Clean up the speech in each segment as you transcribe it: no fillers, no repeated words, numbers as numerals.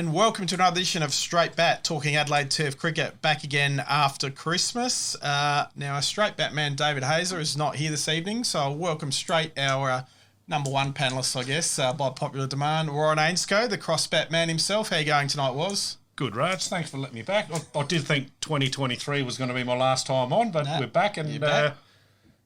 And welcome to another edition of Straight Bat, talking Adelaide Turf Cricket, back again after Christmas. Now, our Straight Bat man, David Hazer, is not here this evening, so I'll welcome straight our number one panellist, I guess, by popular demand, Warren Ainscough, the cross-bat man himself. How are you going tonight, Woz? Good, Raj. Thanks for letting me back. I did think 2023 was going to be my last time on, but we're back and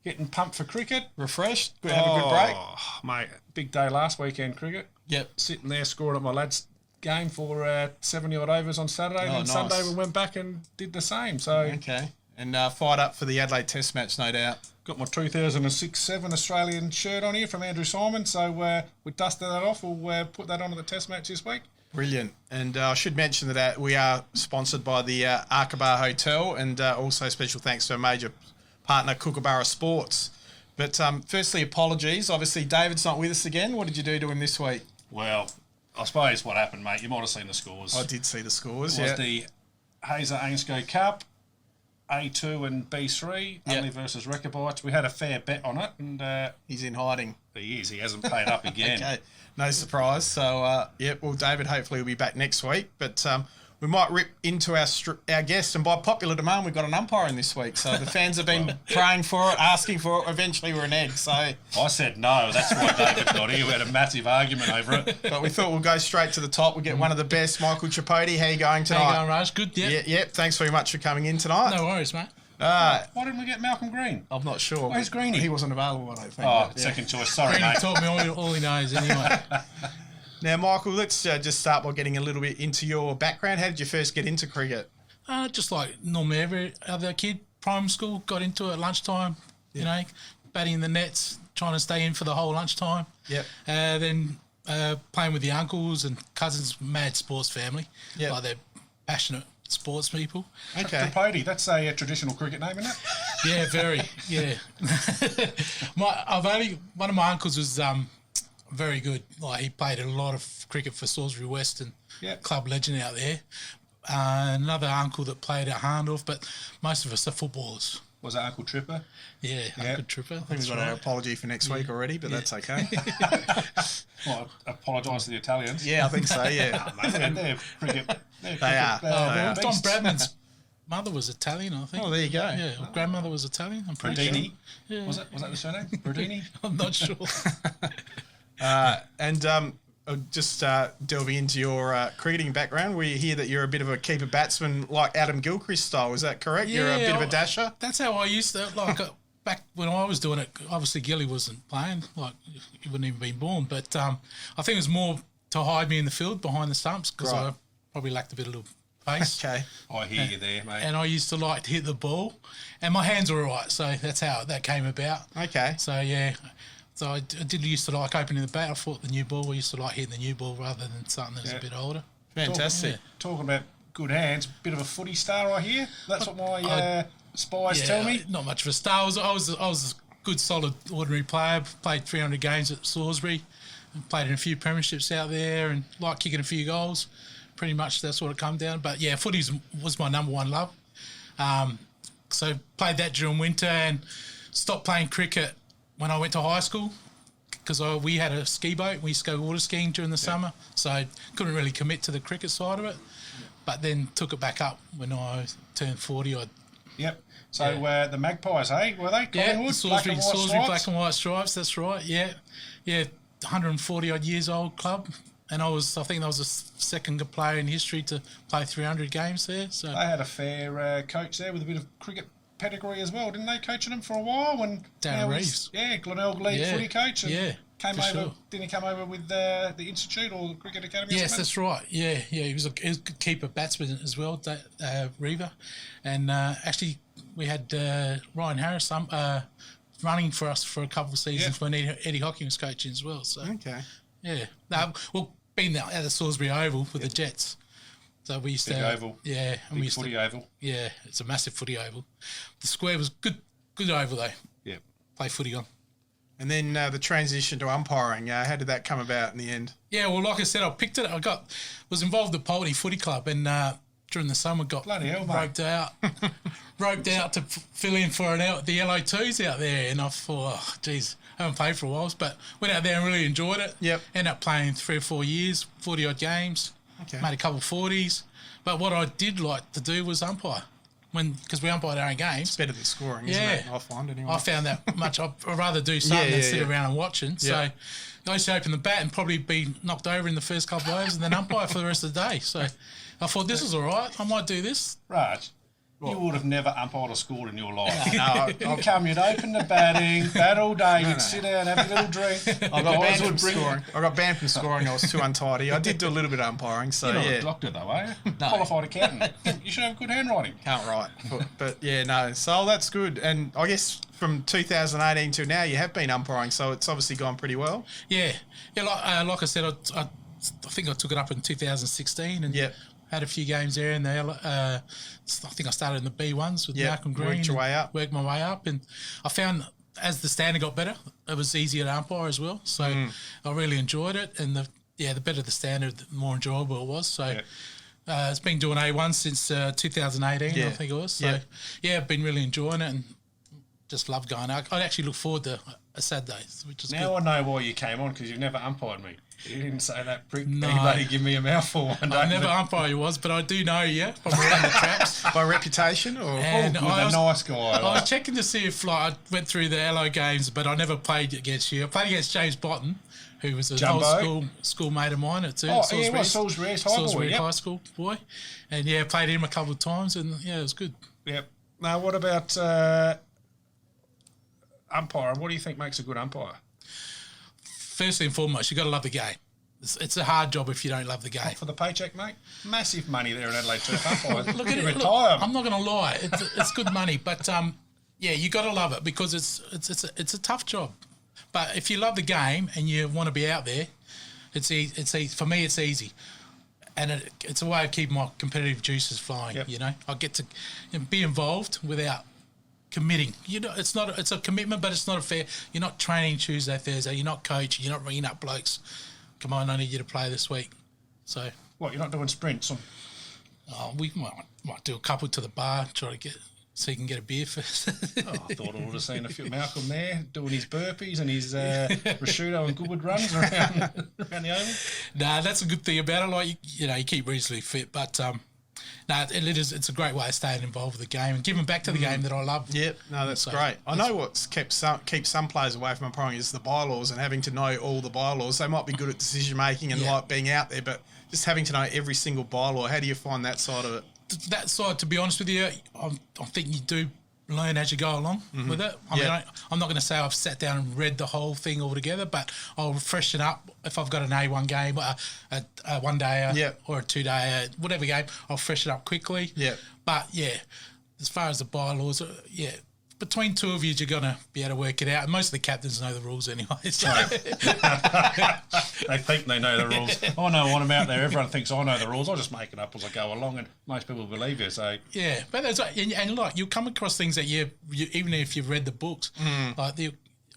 getting pumped for cricket. Refreshed? Have a good break? Mate, big day last weekend, cricket. Yep. Sitting there scoring at my lads' game for 70-odd overs on Saturday, and then nice. Sunday we went back and did the same. So Okay. And fired up for the Adelaide Test match, no doubt. got my 2006-7 Australian shirt on here from Andrew Simon, so we dusted that off. We'll put that onto the Test match this week. Brilliant. And I should mention that we are sponsored by the Arkaba Hotel, and also special thanks to our major partner, Kookaburra Sports. But firstly, apologies. Obviously, David's not with us again. What did you do to him this week? Well, I suppose what happened, mate, you might have seen the scores. I did see the scores, It was the Hazer Ainscough Cup, A2 and B3, only versus Recabites. We had a fair bet on it, and He's in hiding. he hasn't paid up again. Okay, no surprise. So, well, David hopefully will be back next week. But we might rip into our guest, and by popular demand, we've got an umpire in this week. So the fans have been praying for it, asking for it. Eventually, we're an egg. So, I said no. That's why David's not here. We had a massive argument over it. but we thought we'll go straight to the top. We'll get one of the best, Michael Tripodi. How you going tonight? How you going, Raj? Good, yeah. Yep. Thanks very much for coming in tonight. No worries, mate. Why didn't we get Malcolm Green? I'm not sure. Where's Greenie? He wasn't available, I don't think. Oh, but, second choice. Sorry, Greenie mate. taught me all he knows anyway. Now, Michael, let's just start by getting a little bit into your background. How did you first get into cricket? Just like normally every other kid, primary school, got into it at lunchtime, you know, batting in the nets, trying to stay in for the whole lunchtime. Yep. Then playing with the uncles and cousins, mad sports family. Yep. Like they're passionate sports people. Okay. Tripodi, that's a traditional cricket name, isn't it? Yeah, very, yeah. One of my uncles was very good. Like he played a lot of cricket for Salisbury West and club legend out there. Another uncle that played at Harndorf, but most of us are footballers. Was that Uncle Tripper? Yeah, Uncle Tripper. I think we've got our apology for next week already, but that's okay. Well, I apologise to the Italians. Yeah, I think so, yeah. They're cricket. They are. Well, Tom beasts. Bradman's mother was Italian, I think. Oh, there you go. Yeah, grandmother was Italian, I'm pretty Brodini. sure. Yeah. Was that the surname? Brodini? I'm not sure. Just delving into your cricketing background, we hear that you're a bit of a keeper batsman like Adam Gilchrist style. Is that correct? You're a bit of a dasher? That's how I used to, back when I was doing it, obviously Gilly wasn't playing, he wouldn't even been born, but I think it was more to hide me in the field behind the stumps because I probably lacked a bit of pace. Okay. I hear you there, mate. And I used to like to hit the ball, and my hands were all right, so that's how that came about. Okay. So, yeah. So I did used to like opening the bat. I thought the new ball, I used to like hitting the new ball rather than something that was a bit older. Fantastic. Talking about good hands, bit of a footy star, I hear. That's what my spies tell me. Not much of a star. I was a good, solid, ordinary player. Played 300 games at Salisbury, and played in a few premierships out there, and like kicking a few goals. Pretty much that's what it come down. But yeah, footy was my number one love. So played that during winter and stopped playing cricket when I went to high school because we had a ski boat. We used to go water skiing during the summer, so I couldn't really commit to the cricket side of it. But then took it back up when I turned 40. Yep. So the Magpies, eh? Were they? Yeah, Salisbury Black and White Stripes, that's right, yeah. 140-odd years old club. And I think I was the second player in history to play 300 games there. So they had a fair coach there with a bit of cricket pedigree as well, didn't they? Coaching them for a while when Darren Reeves. Glenelg lead footy coach. And came over. Sure. Didn't he come over with the institute or the cricket academy? Yes, that's right. Yeah. He was a good keeper batsman as well, Reaver, and actually we had Ryan Harris running for us for a couple of seasons when Eddie Hocking was coaching as well. So being at the Salisbury Oval with the Jets. So we used Big to oval. Yeah, and Big footy oval. Yeah, it's a massive footy oval. The square was good oval though. Yeah. Play footy on. And then the transition to umpiring, how did that come about in the end? Yeah, well, like I said, I picked it. Was involved with the Poldy Footy Club, and during the summer got roped out to fill in for the LO2s out there, and I thought, oh, geez, I haven't played for a while, but went out there and really enjoyed it. Yep. Ended up playing 3 or 4 years, 40 odd games. Okay. Made a couple of 40s. But what I did like to do was umpire. Because we umpired our own games. It's better than scoring, isn't it? I find anyway. I found that much. I'd rather do something than sit around and watching. Yeah. So I used to open the bat and probably be knocked over in the first couple of overs and then umpire for the rest of the day. So I thought, this is all right. I might do this. Raj, you would have never umpired or scored in your life. No, you'd come, you'd open the batting, bat all day, you'd sit down, have a little drink. I got banned from scoring. I got banned from scoring. I was too untidy. I did do a little bit of umpiring. So You're not a doctor though, are you? No. Qualified accountant. You should have good handwriting. Can't write. But yeah, no. So that's good. And I guess from 2018 to now, you have been umpiring, so it's obviously gone pretty well. Yeah. Like I said, I think I took it up in 2016 and had a few games there. And I think I started in the B1s with Malcolm Green. Worked your way up. Worked my way up. And I found as the standard got better, it was easier to umpire as well. So I really enjoyed it. And the better the standard, the more enjoyable it was. So it's been doing A1 since 2018, I think it was. So I've been really enjoying it and just love going out. I actually look forward to a Saturday, which is now good. I know why you came on, because you've never umpired me. You didn't say that prick. No. Anybody give me a mouthful one day. I never umpire you was, but I do know you from around the traps. By reputation? Or and I was a nice guy. I was checking to see if I went through the LO games, but I never played against you. I played against James Botton, who was an old school mate of mine at Salisbury High School boy. And played him a couple of times, and it was good. Yep. Now, what about umpire? What do you think makes a good umpire? Firstly and foremost, you've got to love the game. It's a hard job if you don't love the game. Not for the paycheck, mate. Massive money there in Adelaide Turf umpires. Look at it. Retire. I'm not going to lie. It's good money, but you got to love it because it's a tough job. But if you love the game and you want to be out there, it's easy. For me, it's easy, and it's a way of keeping my competitive juices flowing. Yep. You know, I get to be involved without committing. It's a commitment, but it's not a fair. You're not training Tuesday, Thursday. You're not coaching. You're not ringing up blokes. Come on, I need you to play this week. So what? You're not doing sprints? We might do a couple to the bar, try to so you can get a beer first. I thought I would have seen a few Malcolm there doing his burpees and his prosciutto and Goodwood runs around the oval. Nah, that's a good thing about it. Like you keep reasonably fit, but it's a great way of staying involved with the game and giving back to the game that I love. Yep, no, that's great. I know what's keeps some players away from umpiring is the bylaws and having to know all the bylaws. They might be good at decision making and like being out there, but just having to know every single bylaw. How do you find that side of it? That side, to be honest with you, I think you do learn as you go along with it. I mean, I'm not going to say I've sat down and read the whole thing all together, but I'll freshen up if I've got an A1 game, a one-day or a two-day, whatever game, I'll freshen up quickly. Yeah. But, as far as the bylaws, between two of you, you're going to be able to work it out. And most of the captains know the rules anyway. So. They think they know the rules. I know when I'm out there, everyone thinks I know the rules. I just make it up as I go along, and most people believe you. So but there's and look, you'll come across things that you even if you've read the books. Like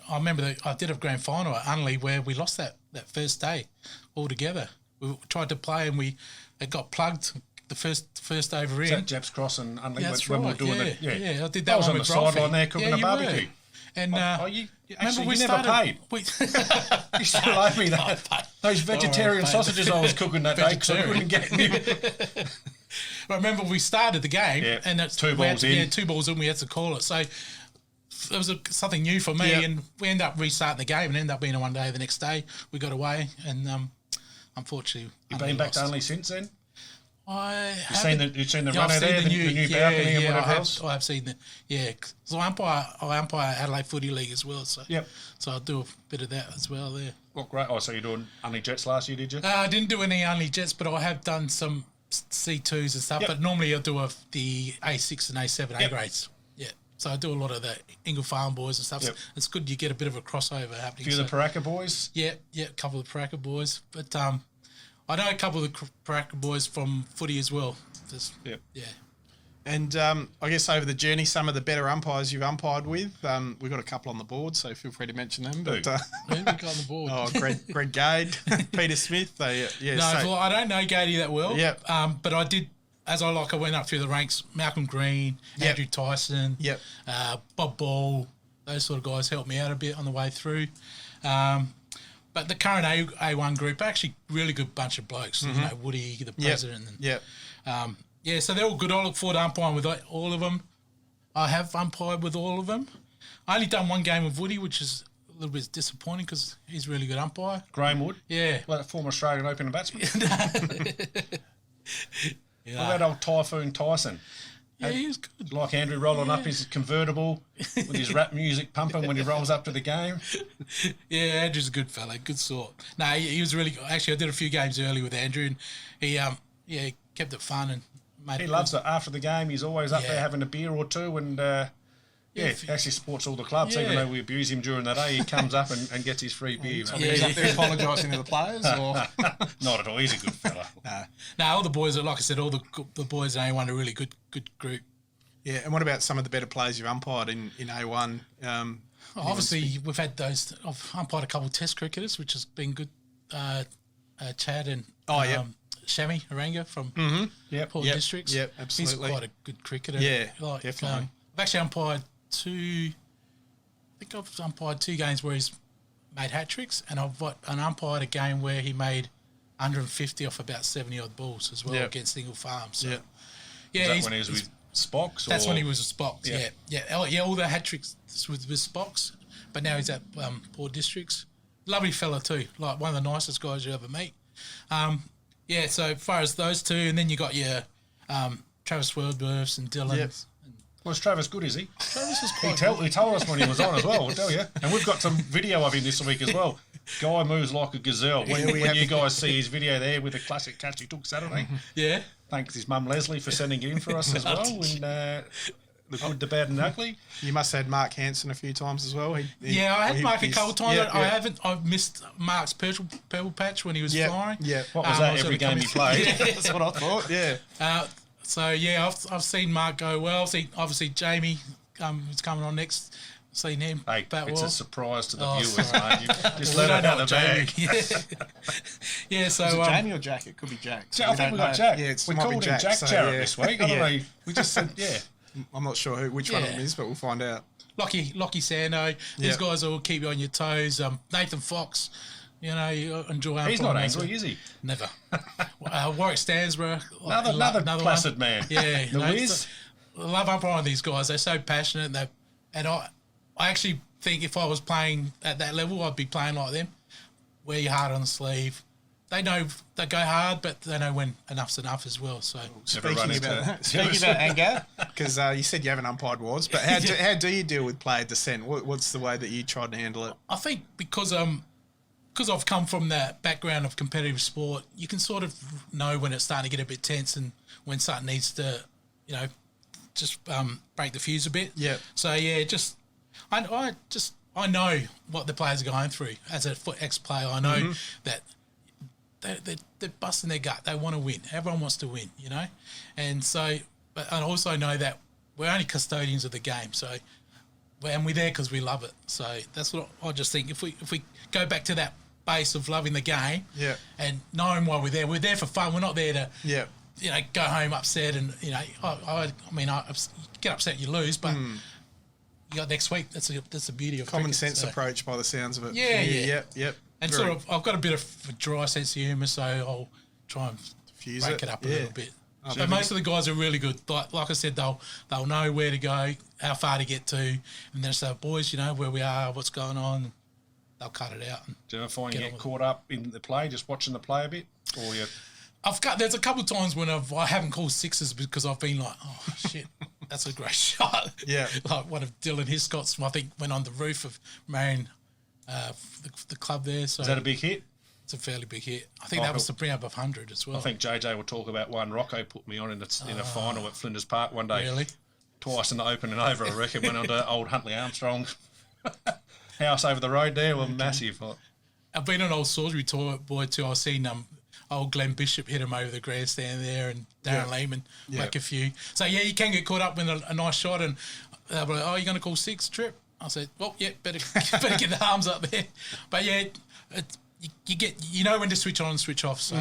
I remember I did a grand final at Unley where we lost that first day altogether. We tried to play and it got plugged. The first over in. Is that Jeps Cross and Unley when we were doing it? Yeah, I did that. I was on the sideline there cooking a barbecue. And you never paid. You still owe me that. Those vegetarian sausages I was cooking that day because I couldn't get you. I remember we started the game and it's 2 balls in. Yeah, 2 balls in. We had to call it. So it was something new for me, and we ended up restarting the game and ended up being a one day. The next day we got away, and unfortunately, you've been back to Unley since then. You've seen the runner there, the new balcony and whatever else? I have seen that, So I umpire Adelaide Footy League as well, so I'll do a bit of that as well there. What great. Oh, so you're doing Unley Jets last year, did you? I didn't do any Unley Jets, but I have done some C2s and stuff, but normally I'll do the A6 and A7 A grades. Yeah, so I do a lot of the Ingle Farm boys and stuff. So it's good you get a bit of a crossover happening. A few of the Pooraka boys? Yeah, a couple of the Pooraka boys, but I know a couple of the Pooraka boys from footy as well. And I guess over the journey, some of the better umpires you've umpired with, we've got a couple on the board, so feel free to mention them. But who we got on the board? Greg Gade, Peter Smith. I don't know Gady that well. But I did, I went up through the ranks. Malcolm Green, Andrew Tyson, Bob Ball, those sort of guys helped me out a bit on the way through. But the current A1 group are actually really good bunch of blokes. You know, Woody, the president. So they're all good. I look forward to umpiring with all of them. I have umpired with all of them. I only done one game with Woody, which is a little bit disappointing because he's a really good umpire. Graham Wood? Yeah. Like a former Australian opening batsman? Yeah. What about old Typhoon Tyson? Yeah, he was good. Like Andrew rolling up his convertible with his rap music pumping when he rolls up to the game. Yeah, Andrew's a good fella, good sort. No, he was really good. Actually, I did a few games early with Andrew, and he kept it fun and made. He loves it. After the game, he's always up there having a beer or two, and he actually supports all the clubs. Even though we abuse him during the day, he comes up and gets his free beer. He's up there apologising to the players, or not at all. He's a good fella. No, all the boys are, like I said, all the boys in A1 are a really good group. Yeah, and what about some of the better players you've umpired in A1? Obviously, we've had those. I've umpired a couple of Test cricketers, which has been good. Chad and Shami Aranga from Port Districts. Yep, absolutely. He's quite a good cricketer. Yeah, definitely. I've actually umpired I've umpired 2 games where he's made hat tricks, and I've umpired a game where he made 150 off about 70 odd balls as well against single farms. So, yeah. Is that when he was with Spox? That's when he was with Spox. Yeah. All the hat tricks with Spox, but now he's at Port Districts. Lovely fella too, like one of the nicest guys you ever meet. So as far as those two, and then you got your Travis Wordworths and Dylan. Yep. Well, is Travis good, is he? Travis is quite He told us when he was on as well, I'll tell you. And we've got some video of him this week as well. Guy moves like a gazelle. When you guys see his video there with the classic catch he took Saturday. Yeah. Thanks his mum Leslie for sending it in for us as well. And the good, the bad and ugly. You must have had Mark Hansen a few times as well. I had Mark a couple of times. I've missed Mark's purple patch when he was flying. Yeah. What was that every game he played? That's what I thought, yeah. I've seen Mark go well. I've seen, obviously, Jamie who's coming on next. Seen him bat well. It's a surprise to the viewers, mate. You just let it out the bag. So... Is it Jamie or Jack? It could be Jack. I think we got Jack. Yeah, we called him Jack Jarrett this week. I don't know. We just said, I'm not sure which one of them is, but we'll find out. Lockie Sando. These guys will keep you on your toes. Nathan Fox, you enjoy. He's not angry, is he? Never. Warwick Stansborough. Another placid one. man. Yeah. The Wiz. I love umpiring these guys. They're so passionate. I actually think if I was playing at that level, I'd be playing like them. Wear your heart on the sleeve. They know they go hard, but they know when enough's enough as well. So speaking about anger, because you said you haven't umpired wards, but how do you deal with player dissent? What's the way that you try to handle it? I think because I've come from that background of competitive sport, you can sort of know when it's starting to get a bit tense and when something needs to, just break the fuse a bit. Yeah. So I know what the players are going through. As a ex-player, I know that they're busting their gut. They want to win. Everyone wants to win, And so, but I also know that we're only custodians of the game. So, and we're there because we love it. So that's what I just think. If we go back to that base of loving the game, and knowing why we're there for fun. We're not there to, go home upset and I get upset you lose, but. You got next week. That's the beauty of common cricket, sense approach by the sounds of it. Yep. And sort of, I've got a bit of a dry sense of humour, so I'll try and break it up a little bit. But most of the guys are really good. Like I said, they'll know where to go, how far to get to, and then say, boys, where we are, what's going on. They'll cut it out. Do you ever find you get caught up in the play, just watching the play a bit, or you? There's a couple of times when I haven't called sixes because I've been like, oh shit. That's a great shot. Yeah. Like one of Dylan Hiscott's, I think, went on the roof of Marion, the club there. So is that a big hit? It's a fairly big hit. I think that was the bring up of 100 as well. I think JJ will talk about one Rocco put me on in a final at Flinders Park one day. Really? Twice in the open and over, I reckon. Went on to old Huntley Armstrong house over the road there. Well, massive. I've been an old Salisbury boy too. I've seen old Glenn Bishop hit him over the grandstand there, and Darren Lehman whack a few. So you can get caught up with a nice shot, and they'll be like, "Oh, you're going to call six, Trip?" I said, "Well, better get the arms up there." But you get when to switch on and switch off. So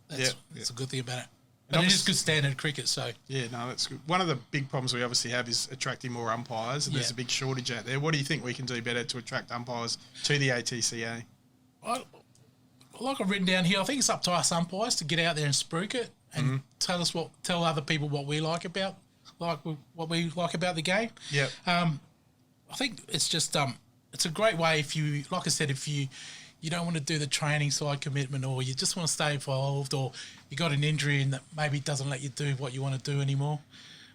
that's a good thing about it. But it is good standard cricket. So that's good. One of the big problems we obviously have is attracting more umpires, and there's a big shortage out there. What do you think we can do better to attract umpires to the ATCA? like I've written down here, I think it's up to us umpires to get out there and spruik it and tell other people what we like about the game. Yep. I think it's just it's a great way if you, like I said, if you don't want to do the training side commitment, or you just want to stay involved, or you got an injury and that maybe doesn't let you do what you want to do anymore,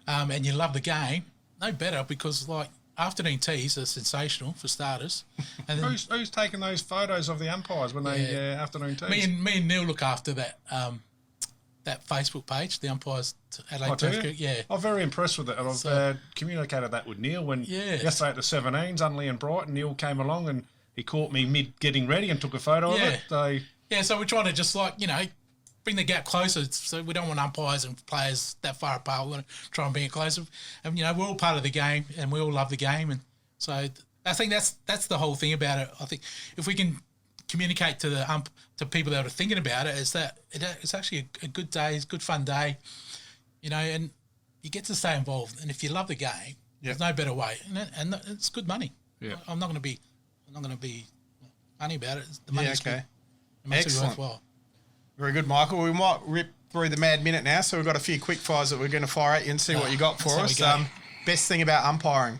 and you love the game, no better, because like afternoon teas are sensational for starters. And then, Who's taking those photos of the umpires when they afternoon teas? me and Neil look after that that Facebook page, the umpires Adelaide Test. Yeah, I'm very impressed with it, and I've communicated that with Neil when yesterday at the 17s, Unley and Brighton, Neil came along and he caught me mid getting ready and took a photo of it. So we're trying to just bring the gap closer. So we don't want umpires and players that far apart. We want to try and bring it closer. And we're all part of the game, and we all love the game. And so I think that's the whole thing about it. I think if we can communicate to people that are thinking about it, is that it's actually a good day, it's a good fun day, and you get to stay involved. And if you love the game, there's no better way, and it's good money. Yeah, I'm not going to be funny about it. The money's good. It makes it Excellent. worthwhile. Very good, Michael. We might rip through the mad minute now, so we've got a few quick fires that we're going to fire at you and see what you got for that's us. how we go. Best thing about umpiring?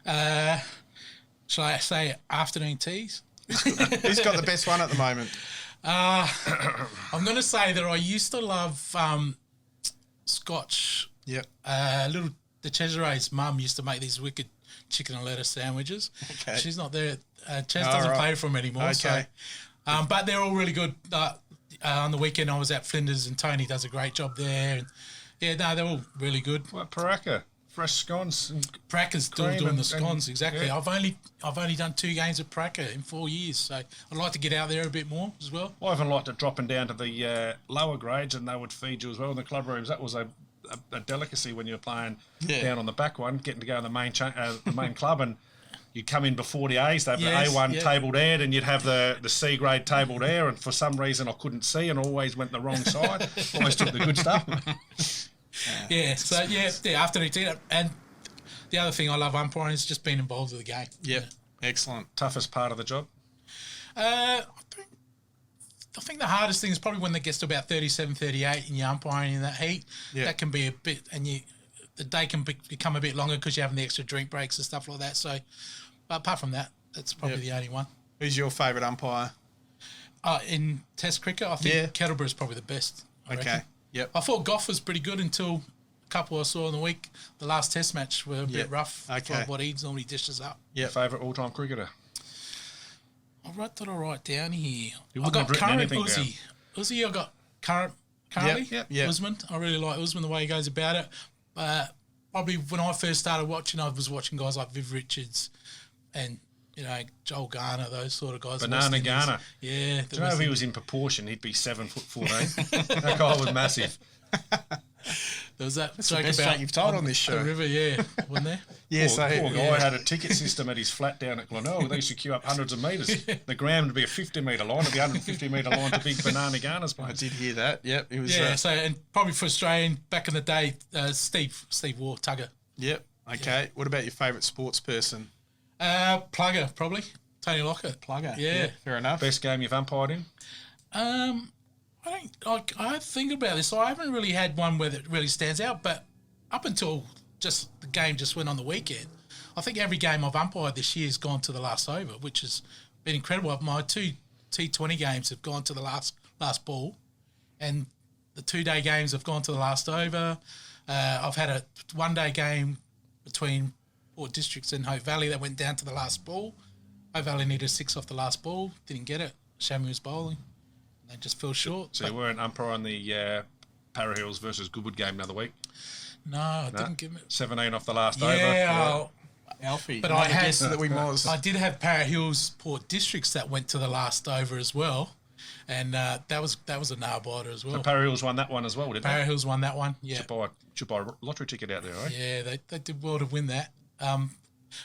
Shall I say afternoon teas? Who's got the best one at the moment? I'm going to say that I used to love Scotch. Yep. The Cesare's mum used to make these wicked chicken and lettuce sandwiches. Okay. She's not there. Ches doesn't play for them anymore. Okay. So, but they're all really good. On the weekend, I was at Flinders, and Tony does a great job there. And they're all really good. What, Pooraka? Fresh scones. And Pooraka's still cream doing the and scones, exactly. yeah. I've only done 2 games at Pooraka in 4 years, so I'd like to get out there a bit more as well. I even liked it dropping down to the lower grades, and they would feed you as well in the club rooms. That was a delicacy when you were playing down on the back one, getting to go in the main club, and you'd come in before the A's. They'd have the A1 tabled air, and you'd have the C grade tabled air, and for some reason I couldn't see and always went the wrong side. Always took the good stuff. Afternoon tea. And the other thing I love umpiring is just being involved with the game. Yep. Excellent. Toughest part of the job? I think the hardest thing is probably when it gets to about 37, 38 and you're umpiring in that heat. Yeah. That can be a bit, and the day can become a bit longer because you're having the extra drink breaks and stuff like that. So, but apart from that, that's probably the only one. Who's your favourite umpire? In Test cricket, I think Kettleborough is probably the best. I reckon. Yep. I thought Goff was pretty good until a couple I saw in the week. The last Test match were a bit rough for what he normally dishes up. Yep. Favourite all-time cricketer? What did I write down here? You I wouldn't got have written current anything Uzi. Uzi, I got currently. Yep. Usman. I really like Usman, the way he goes about it. Probably when I first started watching, I was watching guys like Viv Richards and, Joel Garner, those sort of guys. Banana Garner. Yeah. Do you know if he was in proportion, he'd be 7'14"? That guy was massive. There was that the joke best about joke you've told on this show. the river, wasn't there? Poor guy had a ticket system at his flat down at Glenelg. They used to queue up hundreds of metres. The ground would be a 50-metre line. It'd be 150-metre line to big Banana Garner's place. I did hear that. Yep. It was. So and probably for Australian back in the day, Steve Waugh, Tugger. Yep. Okay. What about your favourite sports person? Plugger, probably. Tony Lockett. Plugger. Yeah. Fair enough. Best game you've umpired in? I think about this. I haven't really had one where it really stands out, but up until just the game just went on the weekend, I think every game I've umpired this year has gone to the last over, which has been incredible. My 2 T20 games have gone to the last ball, and the 2-day games have gone to the last over. I've had a 1-day game between Port Districts and Hope Valley that went down to the last ball. Hope Valley needed 6 off the last ball, didn't get it. Shammy was bowling. They just fell short. So you weren't umpiring the Para Hills versus Goodwood game another week? No, I didn't give it. 17 off the last over. Yeah, Alfie. but I had that we was. I did have Para Hills Port Districts that went to the last over as well, and that was a nail biter as well. So Para Hills won that one as well, didn't Para they? Hills won that one. Yeah, Should buy a lottery ticket out there, right? yeah, they did well to win that.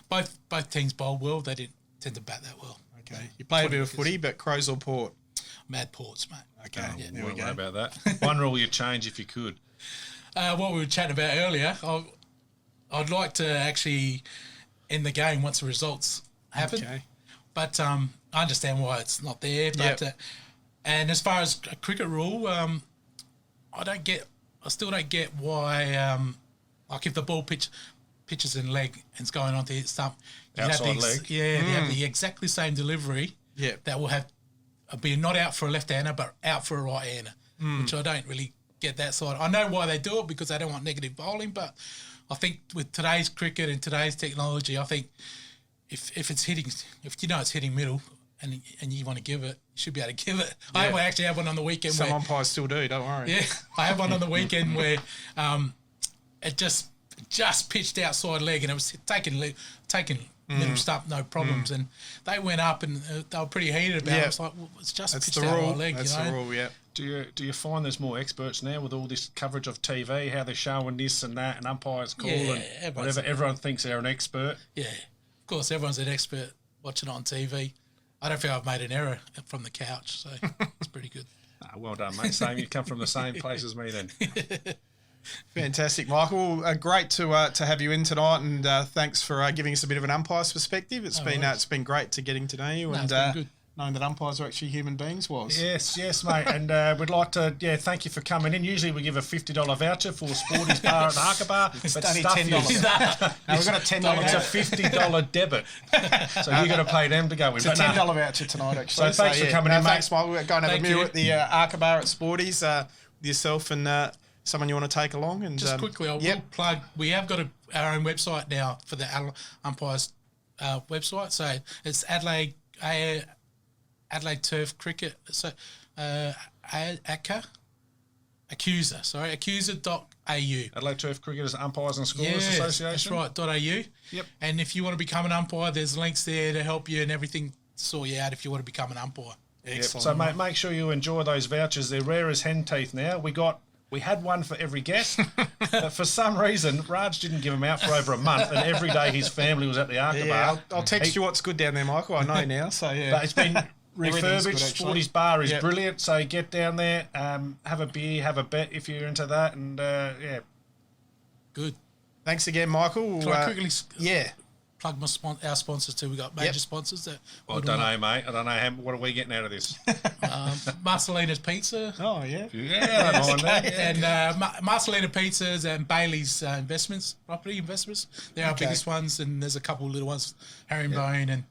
Both teams bowled well. They didn't tend to bat that well. Okay. You played a bit of footy, but Crows or Port? Mad Ports, mate. Okay. There we go about that. One rule you'd change if you could. What we were chatting about earlier, I'd like to actually end the game once the results happen. Okay. But I understand why it's not there. But And as far as a cricket rule, I still don't get why, like if the ball pitches in leg and it's going on to hit stump, Outside leg. they have the exactly same delivery. Yeah. That will have be not out for a left-hander, but out for a right-hander, which I don't really get that side. I know why they do it because they don't want negative bowling, but I think with today's cricket and today's technology, I think if it's hitting, if you know it's hitting middle and you want to give it, you should be able to give it. Yeah. I actually have one on the weekend. Some umpires still do, don't worry. Yeah, I have one on the weekend where it just pitched outside leg and it was taking middle stump, no problems. And they went up and they were pretty heated about it. It's like, well, it's just pitched out my leg. That's the rule, yeah. Do you find there's more experts now with all this coverage of TV, how they're showing this and that, and umpires call and whatever? Everyone thinks they're an expert. Yeah, of course, everyone's an expert watching it on TV. I don't think I've made an error from the couch, so it's pretty good. Well done, mate. Same. You come from the same place as me then. Fantastic, Michael. Great to have you in tonight, and thanks for giving us a bit of an umpire's perspective. It's been great to getting to know you and knowing that umpires are actually human beings. Yes, mate. And we'd like to thank you for coming in. Usually we give a $50 voucher for Sporty's Bar at the Arca Bar. It's only $10. No, we've got a $10. It's a $50 debit, so you've got to pay them to go in. It's a $10 voucher tonight, actually. So thanks for coming in, mate. Thanks, Michael. We're going to have a meal at the Arca Bar at Sporty's with yourself and someone you want to take along. And just quickly, I will plug. We have got our own website now for the umpires website. So it's Adelaide Turf Cricket. So accuser.au. Adelaide Turf Cricketers Umpires and Scorers Association. That's right. .au. Yep. And if you want to become an umpire, there's links there to help you and everything sort you out if you want to become an umpire. Excellent. So make sure you enjoy those vouchers. They're rare as hen teeth now. We had one for every guest, but for some reason, Raj didn't give them out for over a month, and every day his family was at the Arca Bar. I'll text you what's good down there, Michael. I know now, so yeah. But it's been refurbished. Sporty's Bar is Yep. brilliant, so get down there, have a beer, have a bet if you're into that, and Good. Thanks again, Michael. Can I quickly plug our sponsors too? We got major sponsors. That I don't know, mate. I don't know. What are we getting out of this? Marcelina's Pizza. Oh, yeah. Yeah, I don't mind that. And Marcelina Pizzas and Bailey's property investments. They're our biggest ones, and there's a couple of little ones, Herringbone and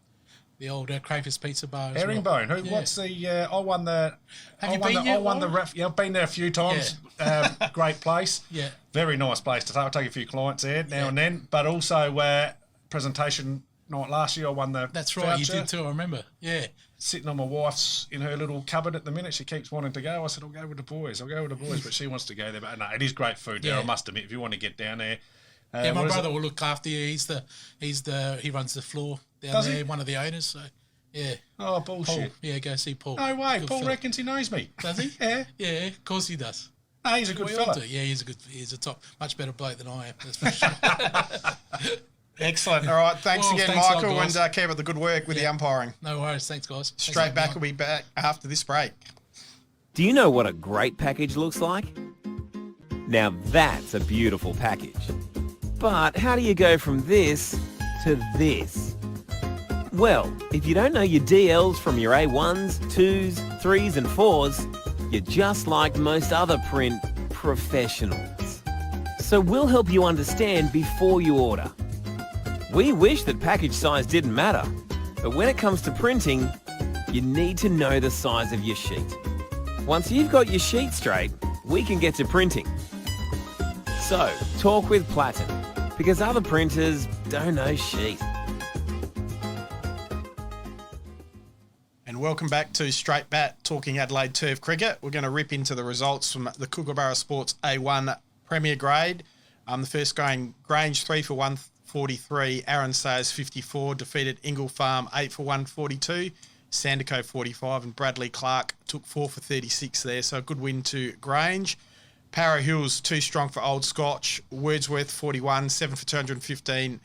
the old Crayfish Pizza Bar. Herringbone. What's the? I won the. Have you been yet? I've been there a few times. Great place. Yeah. Very nice place to take. I take a few clients there now and then, but also presentation night last year I won the. That's right. voucher. You did too. I remember. Yeah. Sitting on my wife's in her little cupboard at the minute. She keeps wanting to go. I said, I'll go with the boys, but she wants to go there. But no, it is great food there. I must admit, if you want to get down there. My brother will look after you. He runs the floor down there. One of the owners. So yeah. Oh bullshit. Paul. Go see Paul. No way. Good Paul fella. reckons he knows me. Does he? Yeah. Yeah. Of course he does. No, he's a good fella. Yeah, he's a much better bloke than I am. That's for sure. Excellent. All right. Thanks again, Michael, and keep up the good work with the umpiring. No worries. Thanks, guys. Straight back. We'll be back after this break. Do you know what a great package looks like? Now that's a beautiful package. But how do you go from this to this? Well, if you don't know your DLs from your A1s, 2s, 3s and 4s, you're just like most other print professionals. So we'll help you understand before you order. We wish that package size didn't matter, but when it comes to printing, you need to know the size of your sheet. Once you've got your sheet straight, we can get to printing. So, talk with Platin, because other printers don't know sheet. And welcome back to Straight Bat, talking Adelaide Turf Cricket. We're going to rip into the results from the Kookaburra Sports A1 Premier Grade. The first going Grange 3 for 143, Aaron Sayers 54, defeated Ingle Farm 8 for 142, Sandico 45, and Bradley Clark took 4 for 36 there. So a good win to Grange. Para Hills too strong for Old Scotch. Wordsworth 41, 7 for 215.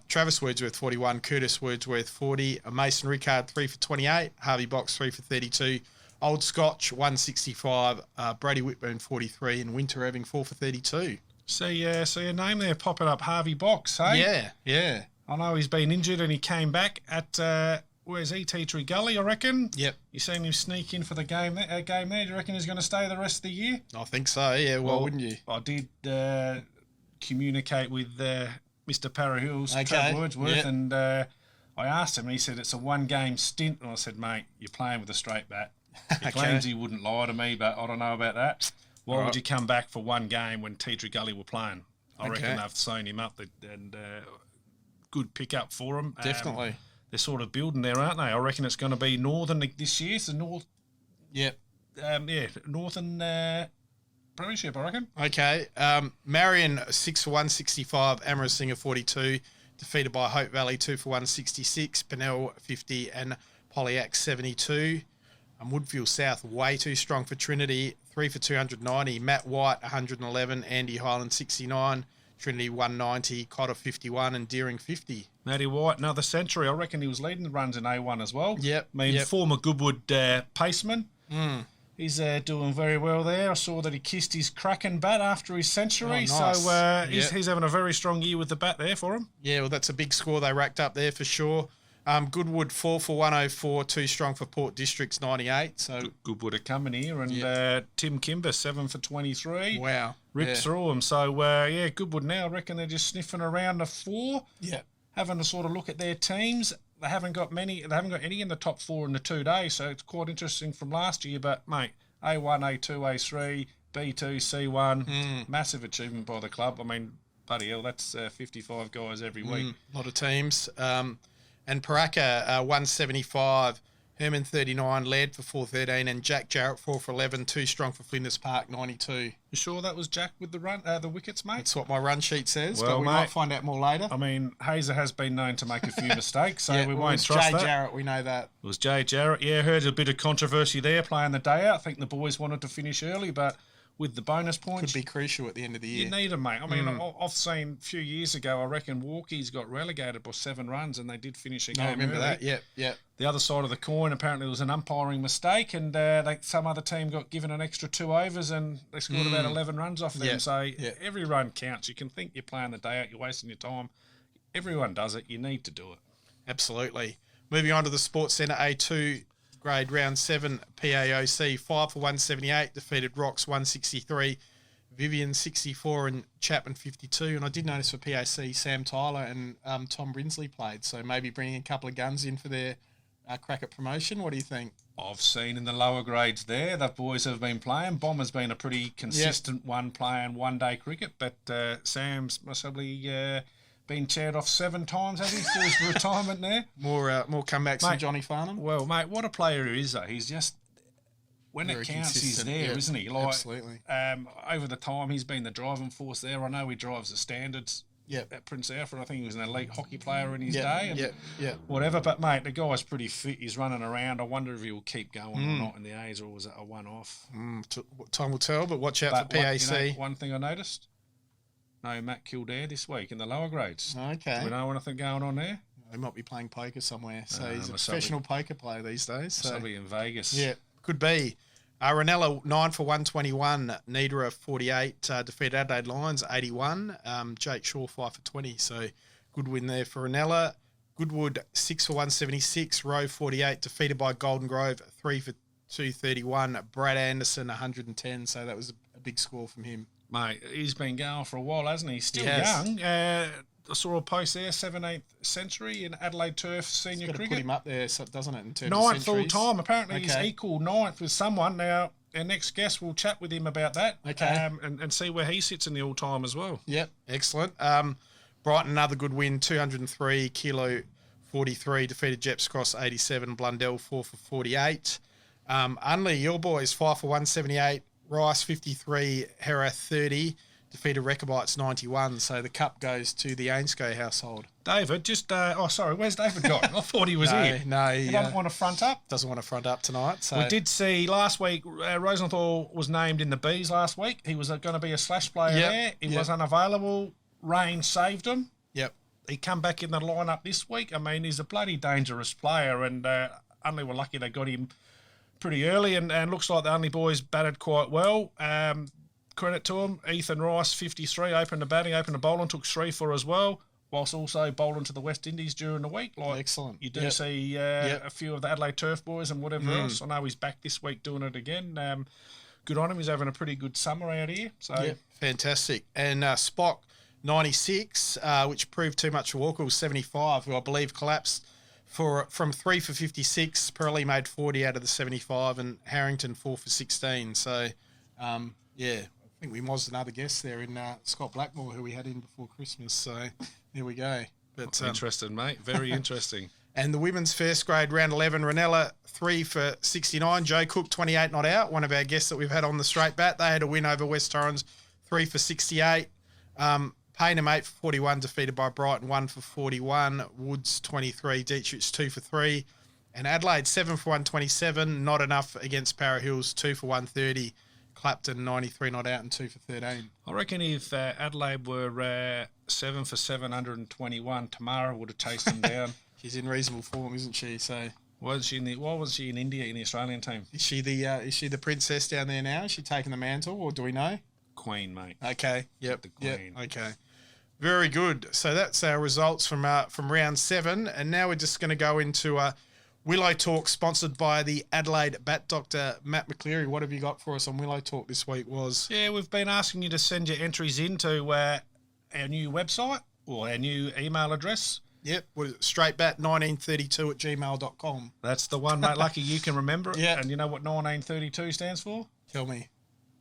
Travis Wordsworth 41, Curtis Wordsworth 40, Mason Rickard 3 for 28, Harvey Box 3 for 32, Old Scotch 165, Brady Whitburn 43, and Winter Irving 4 for 32. So your name there popping up, Harvey Box, hey? Yeah. I know he's been injured and he came back at where's he? Tea Tree Gully, I reckon. Yep. You seen him sneak in for the game there? Do you reckon he's going to stay the rest of the year? I think so, yeah. Well, wouldn't you? I did communicate with Mr. Parahills, Okay. Trav Wordsworth, Yep. and I asked him, and he said it's a one-game stint. And I said, mate, you're playing with a straight bat. He claims he wouldn't lie to me, but I don't know about that. Why would you come back for one game when Tea Tree Gully were playing? I reckon they've sewn him up and good pick-up for him. Definitely. They're sort of building there, aren't they? I reckon it's going to be Northern this year. So Yep. Northern Premiership, I reckon. Okay. Marion 6 for 165, Amherst 42, defeated by Hope Valley 2 for 166, Pennell 50 and Polyac 72. Woodfield South way too strong for Trinity, 3 for 290, Matt White 111, Andy Highland 69, Trinity 190, Cotter 51 and Deering 50. Matty White, another century. I reckon he was leading the runs in A1 as well. Yep. I mean, former Goodwood paceman. Mm. He's doing very well there. I saw that he kissed his cracking bat after his century. Oh, nice. So he's having a very strong year with the bat there for him. Yeah, well, that's a big score they racked up there for sure. Goodwood 4 for 104, too strong for Port Districts 98. So Goodwood are coming here, and Tim Kimber 7 for 23. Wow, ripped through them. So Goodwood now, I reckon they're just sniffing around the 4. Yeah, having to sort of look at their teams. They haven't got many. They haven't got any in the top 4 in the 2 days. So it's quite interesting from last year. But mate, A1, A2, A3, B2, C1, massive achievement by the club. I mean, bloody hell, that's 55 guys every week. A lot of teams. And Pooraka 175, Herman 39, Laird for 413, and Jack Jarrett 4 for 11, too strong for Flinders Park 92. You sure that was Jack with the the wickets, mate? That's what my run sheet says, well, but we mate, might find out more later. I mean, Hazer has been known to make a few mistakes, so we won't trust that. Jay Jarrett, we know that. It was Jay Jarrett. Yeah, heard a bit of controversy there playing the day out. I think the boys wanted to finish early, but with the bonus points, could be crucial at the end of the year. You need them, mate. I mean, I've seen a few years ago, I reckon Walkies got relegated by 7 runs and they did finish a game. I remember early. that, yep. The other side of the coin, apparently there was an umpiring mistake and some other team got given an extra 2 overs and they scored about 11 runs off them. So every run counts. You can think you're playing the day out, you're wasting your time. Everyone does it. You need to do it. Absolutely. Moving on to the Sports Centre A2 grade round 7 PAOC, 5 for 178, defeated Rocks 163, Vivian 64 and Chapman 52. And I did notice for PAC, Sam Tyler and Tom Brinsley played, so maybe bringing a couple of guns in for their crack at promotion. What do you think? I've seen in the lower grades there, the boys have been playing. Bomber's been a pretty consistent one playing one-day cricket, but Sam's must probably been chaired off 7 times, has he, through his retirement there? More comebacks than Johnny Farnham? Well, mate, what a player he is, though. He's just, when very it counts, he's there, isn't he? Like, absolutely. Over the time, he's been the driving force there. I know he drives the standards at Prince Alfred. I think he was an elite hockey player in his day. And whatever, but, mate, the guy's pretty fit. He's running around. I wonder if he'll keep going or not in the A's, or was it a one-off? Time will tell, but watch out for PAC. One thing I noticed, no Matt Kildare this week in the lower grades. Okay. Do we know anything going on there? He might be playing poker somewhere. So he's a professional poker player these days. So probably in Vegas. Yeah, could be. Ranella 9 for 121, Nidra 48, defeated Adelaide Lions 81, Jake Shaw 5 for 20. So good win there for Ranella. Goodwood 6 for 176, Rowe 48, defeated by Golden Grove 3 for 231, Brad Anderson 110. So that was a big score from him. Mate, he's been going for a while, hasn't he? He's still young. I saw a post there, 17th century in Adelaide Turf senior cricket. Put him up there, doesn't it, in terms 9th of centuries? all time. Apparently he's equal 9th with someone. Now, our next guest will chat with him about that and see where he sits in the all-time as well. Yep, excellent. Brighton, another good win, 203, Kilo 43, defeated Jeps Cross 87, Blundell 4 for 48. Unley, your boys, 5 for 178, Rice 53, Hera 30, defeated Rechabites 91. So the cup goes to the Ainscough household. David, where's David gone? I thought he was here. No, he doesn't want to front up. Doesn't want to front up tonight. So we did see last week, Rosenthal was named in the Bees last week. He was going to be a slash player there. He was unavailable. Rain saved him. Yep. He come back in the lineup this week. I mean, he's a bloody dangerous player, and only were lucky they got him pretty early, and looks like the Unley boys batted quite well. Credit to him. Ethan Rice, 53, opened the batting, opened the bowling, took 3 for as well. whilst also bowling to the West Indies during the week. Like, excellent. You do see a few of the Adelaide Turf boys and whatever else. I know he's back this week doing it again. Good on him. He's having a pretty good summer out here. So fantastic. And Spock 96, which proved too much for Walker, was 75, who I believe collapsed from 3 for 56. Pirelli made 40 out of the 75, and Harrington 4 for 16. So, I think we mozzed another guest there in Scott Blackmore, who we had in before Christmas. So there we go. But interesting, mate. Very interesting. And the women's first grade round 11, Ranella 3 for 69. Joe Cook 28 not out. One of our guests that we've had on the straight bat. They had a win over West Torrens 3 for 68. Paynham 8 for 41, defeated by Brighton 1 for 41. Woods 23, Dietrich 2 for 3. And Adelaide 7 for 127, not enough against Para Hills 2 for 130. Clapton 93 not out and 2 for 13. I reckon if Adelaide were 7 for 721, Tamara would have chased them down. She's in reasonable form, isn't she? So why was she in India in the Australian team? Is she the princess down there now? Is she taking the mantle, or do we know? Queen, mate. Okay. Yep. The Queen. Yep. Okay. Very good. So that's our results from round 7, and now we're just going to go into Willow Talk, sponsored by the Adelaide Bat Doctor, Matt McCleary. What have you got for us on Willow Talk this week? Yeah, we've been asking you to send your entries into our new website or our new email address. Yep, straightbat1932@gmail.com. That's the one, mate. Lucky you can remember it. Yeah. And you know what 1932 stands for? Tell me.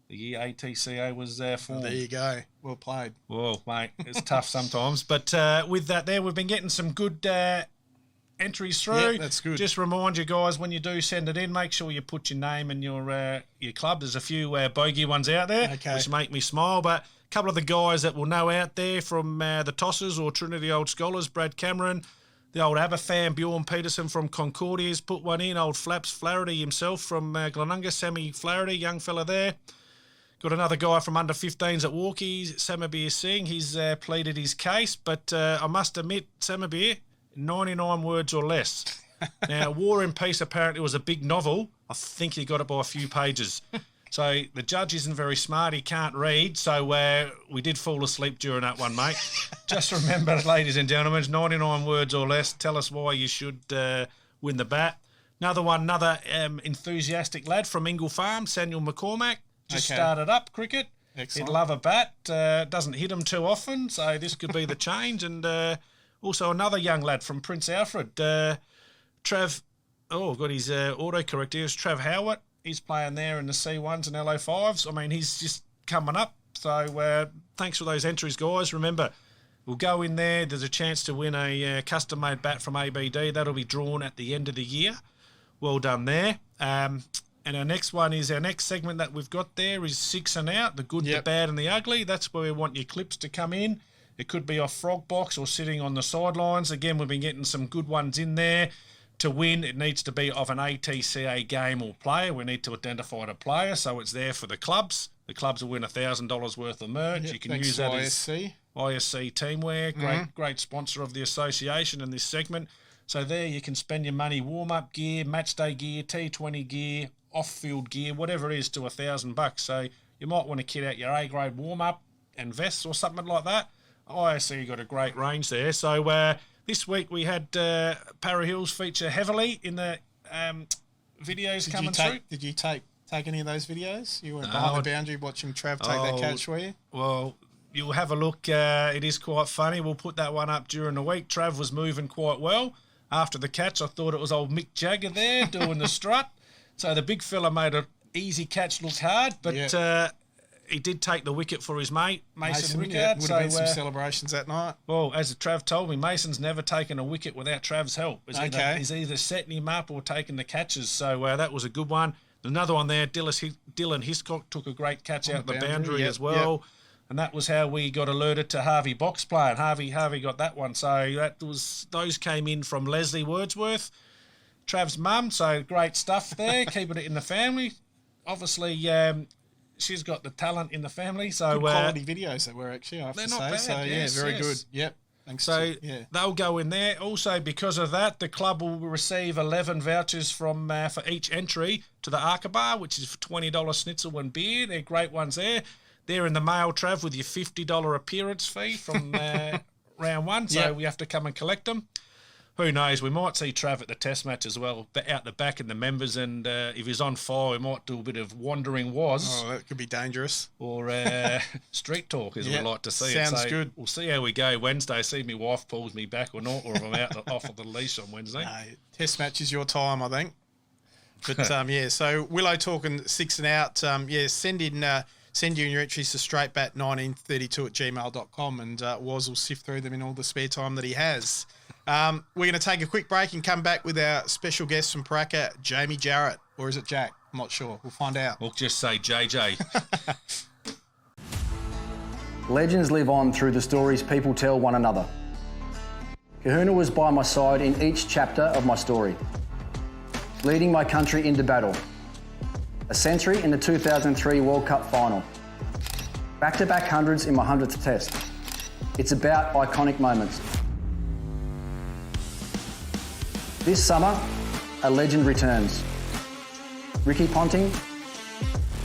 The year ATCA was formed. There you go. Well played. Well, mate, it's tough sometimes. But with that there, we've been getting some good entries through. Yeah, that's good. Just remind you guys, when you do send it in, make sure you put your name and your club. There's a few bogey ones out there, which make me smile. But a couple of the guys that we'll know out there from the Tossers or Trinity Old Scholars, Brad Cameron, the old ABBA fan, Bjorn Peterson from Concordia's put one in. Old Flaps Flaherty himself from Glenunga, Sammy Flaherty, young fella there. Got another guy from under 15s at Walkie, Samabir Singh. He's pleaded his case, but I must admit, Samabir, 99 words or less. Now, War and Peace apparently was a big novel. I think he got it by a few pages. So the judge isn't very smart. He can't read. So we did fall asleep during that one, mate. Just remember, ladies and gentlemen, 99 words or less. Tell us why you should win the bat. Another enthusiastic lad from Ingle Farm, Samuel McCormack. Just started up cricket. Excellent. He'd love a bat. Doesn't hit him too often, so this could be the change. And also another young lad from Prince Alfred, Trav. Oh, got his autocorrect here. It's Trav Howard. He's playing there in the C1s and LO5s. I mean, he's just coming up. So thanks for those entries, guys. Remember, we'll go in there. There's a chance to win a custom-made bat from ABD. That'll be drawn at the end of the year. Well done there. And our next segment that we've got there is 6 and Out, the good, the bad and the ugly. That's where we want your clips to come in. It could be off Frog Box or sitting on the sidelines. Again, we've been getting some good ones in there. To win, it needs to be of an ATCA game or player. We need to identify the player, so it's there for the clubs. The clubs will win $1,000 worth of merch. You can use that ISC. as ISC Teamwear, great sponsor of the association in this segment. So there you can spend your money, warm-up gear, match day gear, T20 gear, off-field gear, whatever it is, to $1,000. So you might want to kit out your A-grade warm-up and vests or something like that. ISC got a great range there. So this week we had Para Hills feature heavily in the videos coming through. Did you take any of those videos? You were behind the boundary watching Trav take that catch, were you? Well, you'll have a look. It is quite funny. We'll put that one up during the week. Trav was moving quite well. After the catch, I thought it was old Mick Jagger there doing the strut. So the big fella made an easy catch look hard, but he did take the wicket for his mate, Mason Rickard. Yeah, would have been some celebrations that night. Well, as Trav told me, Mason's never taken a wicket without Trav's help. He's either setting him up or taking the catches. So that was a good one. Another one there, Dylan Hiscock took a great catch out the boundary as well. Yep. And that was how we got alerted to Harvey Box play. And Harvey got that one. So those came in from Leslie Wordsworth, Trav's mum. So great stuff there, keeping it in the family. Obviously, she's got the talent in the family. So good quality videos they were, actually, I have to say. Bad, so very good. Yep. Thanks. So they'll go in there. Also, because of that, the club will receive 11 vouchers for each entry to the Arca Bar, which is for $20 schnitzel and beer. They're great ones there. They're in the mail, Trav, with your $50 appearance fee from round one, so we have to come and collect them. Who knows? We might see Trav at the test match as well, but out the back in the members, and if he's on fire, we might do a bit of wandering was. Oh, that could be dangerous. Or street talk, as we like to see Sounds it. So good. We'll see how we go Wednesday, see if my wife pulls me back or not, or if I'm out off of the leash on Wednesday. No, test match is your time, I think. But, so Willow talking 6 and out. Send you in your entries to straightbat1932@gmail.com, and Waz will sift through them in all the spare time that he has. We're going to take a quick break and come back with our special guest from Pooraka, Jamie Jarrett. Or is it Jack? I'm not sure. We'll find out. We'll just say JJ. Legends live on through the stories people tell one another. Kahuna was by my side in each chapter of my story, leading my country into battle. A century in the 2003 World Cup final. Back-to-back hundreds in my 100th test. It's about iconic moments. This summer, a legend returns. Ricky Ponting,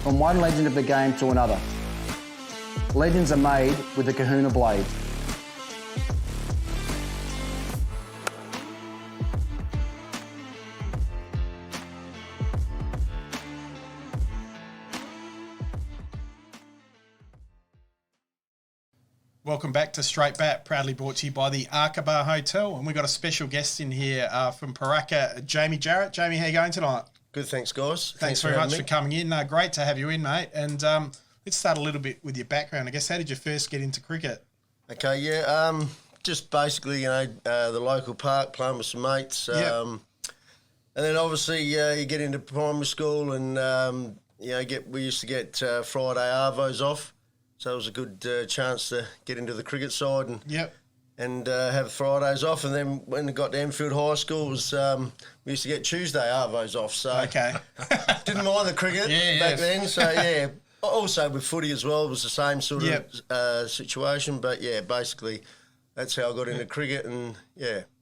from one legend of the game to another. Legends are made with the Kahuna blade. Welcome back to Straight Bat, proudly brought to you by the Aqaba Hotel. And we've got a special guest in here from Pooraka, Jamie Jarrett. Jamie, how you going tonight? Good, thanks, guys. Thanks very much for coming in. Great to have you in, mate. And let's start a little bit with your background. I guess, how did you first get into cricket? Okay, just basically, the local park, playing with some mates. And then obviously you get into primary school and, we used to get Friday arvos off. So it was a good chance to get into the cricket side and have Fridays off. And then when I got to Enfield High School, it was we used to get Tuesday arvos off. So didn't mind the cricket back then. So also with footy as well, it was the same sort of situation. But basically that's how I got into cricket. And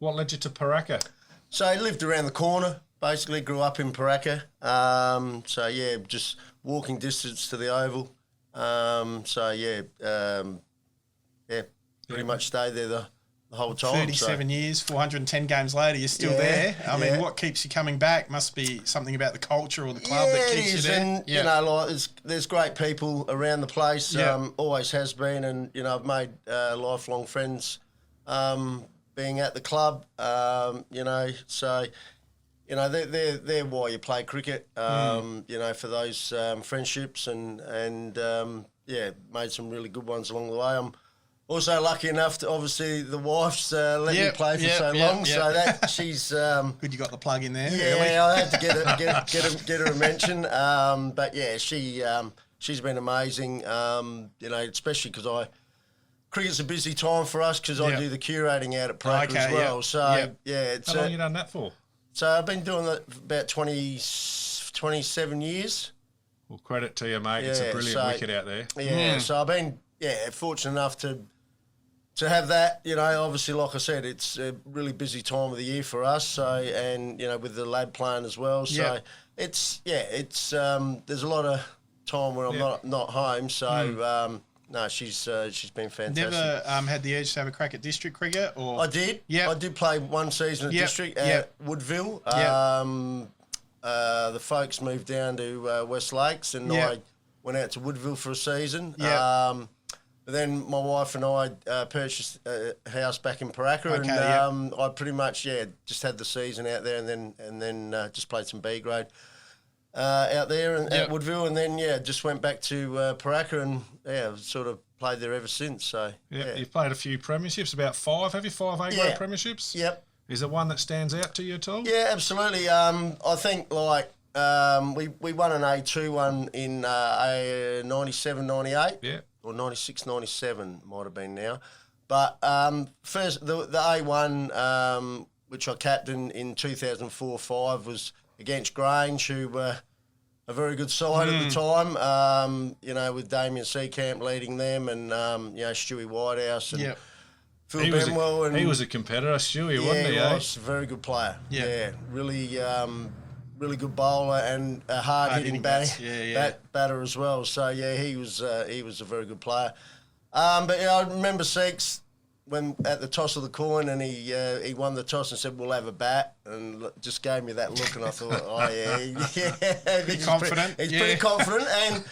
What led you to Pooraka? So I lived around the corner. Basically grew up in Pooraka. Just walking distance to the Oval. Pretty much stayed there the whole time. 37 years, 410 games later, you're still there. I mean, what keeps you coming back? Must be something about the culture or the club that keeps you there. And, there's great people around the place, always has been, and, I've made lifelong friends being at the club, they're why you play cricket, for those friendships and made some really good ones along the way. I'm also lucky enough to, obviously, the wife's let me play for so long, so that she's good. You got the plug in there. Yeah, I had to get her a mention. She's been amazing. Especially because cricket's a busy time for us because I do the curating out at Pooraka as well. So it's how long have you done that for? So I've been doing that for about 27 years. Well, credit to you, mate. It's a brilliant wicket out there. Yeah, so I've been fortunate enough to have that. Obviously, like I said, it's a really busy time of the year for us. So and with the lad playing as well. So it's there's a lot of time when I'm not home. So no, she's been fantastic. Never had the urge to have a crack at district cricket? Or I did. I did play one season at district at Woodville. The folks moved down to West Lakes and I went out to Woodville for a season. But then my wife and I purchased a house back in Pooraka and I pretty much just had the season out there and then just played some B grade. Out there at Woodville, and then just went back to Pooraka and sort of played there ever since. So you've played a few premierships, about 5. Have you 5 A-grade premierships? Yep. Is there one that stands out to you at all? Yeah, absolutely. I think we won an A2 one in 97, 98, or 96, 97 might have been now. But first the A1, which I captained in 2004-05, was against Grange, who were a very good side at the time, with Damien Seacamp leading them and, Stewie Whitehouse and Phil Benwell. He was a competitor, Stewie, wasn't he? Yeah, he was a very good player. Yeah, really good bowler and a hard-hitting batter as well. So, he was a very good player. But, I remember Seeks, when at the toss of the coin, and he won the toss and said, "We'll have a bat," and just gave me that look, and I thought, "Oh yeah, Pretty confident. He's pretty confident," and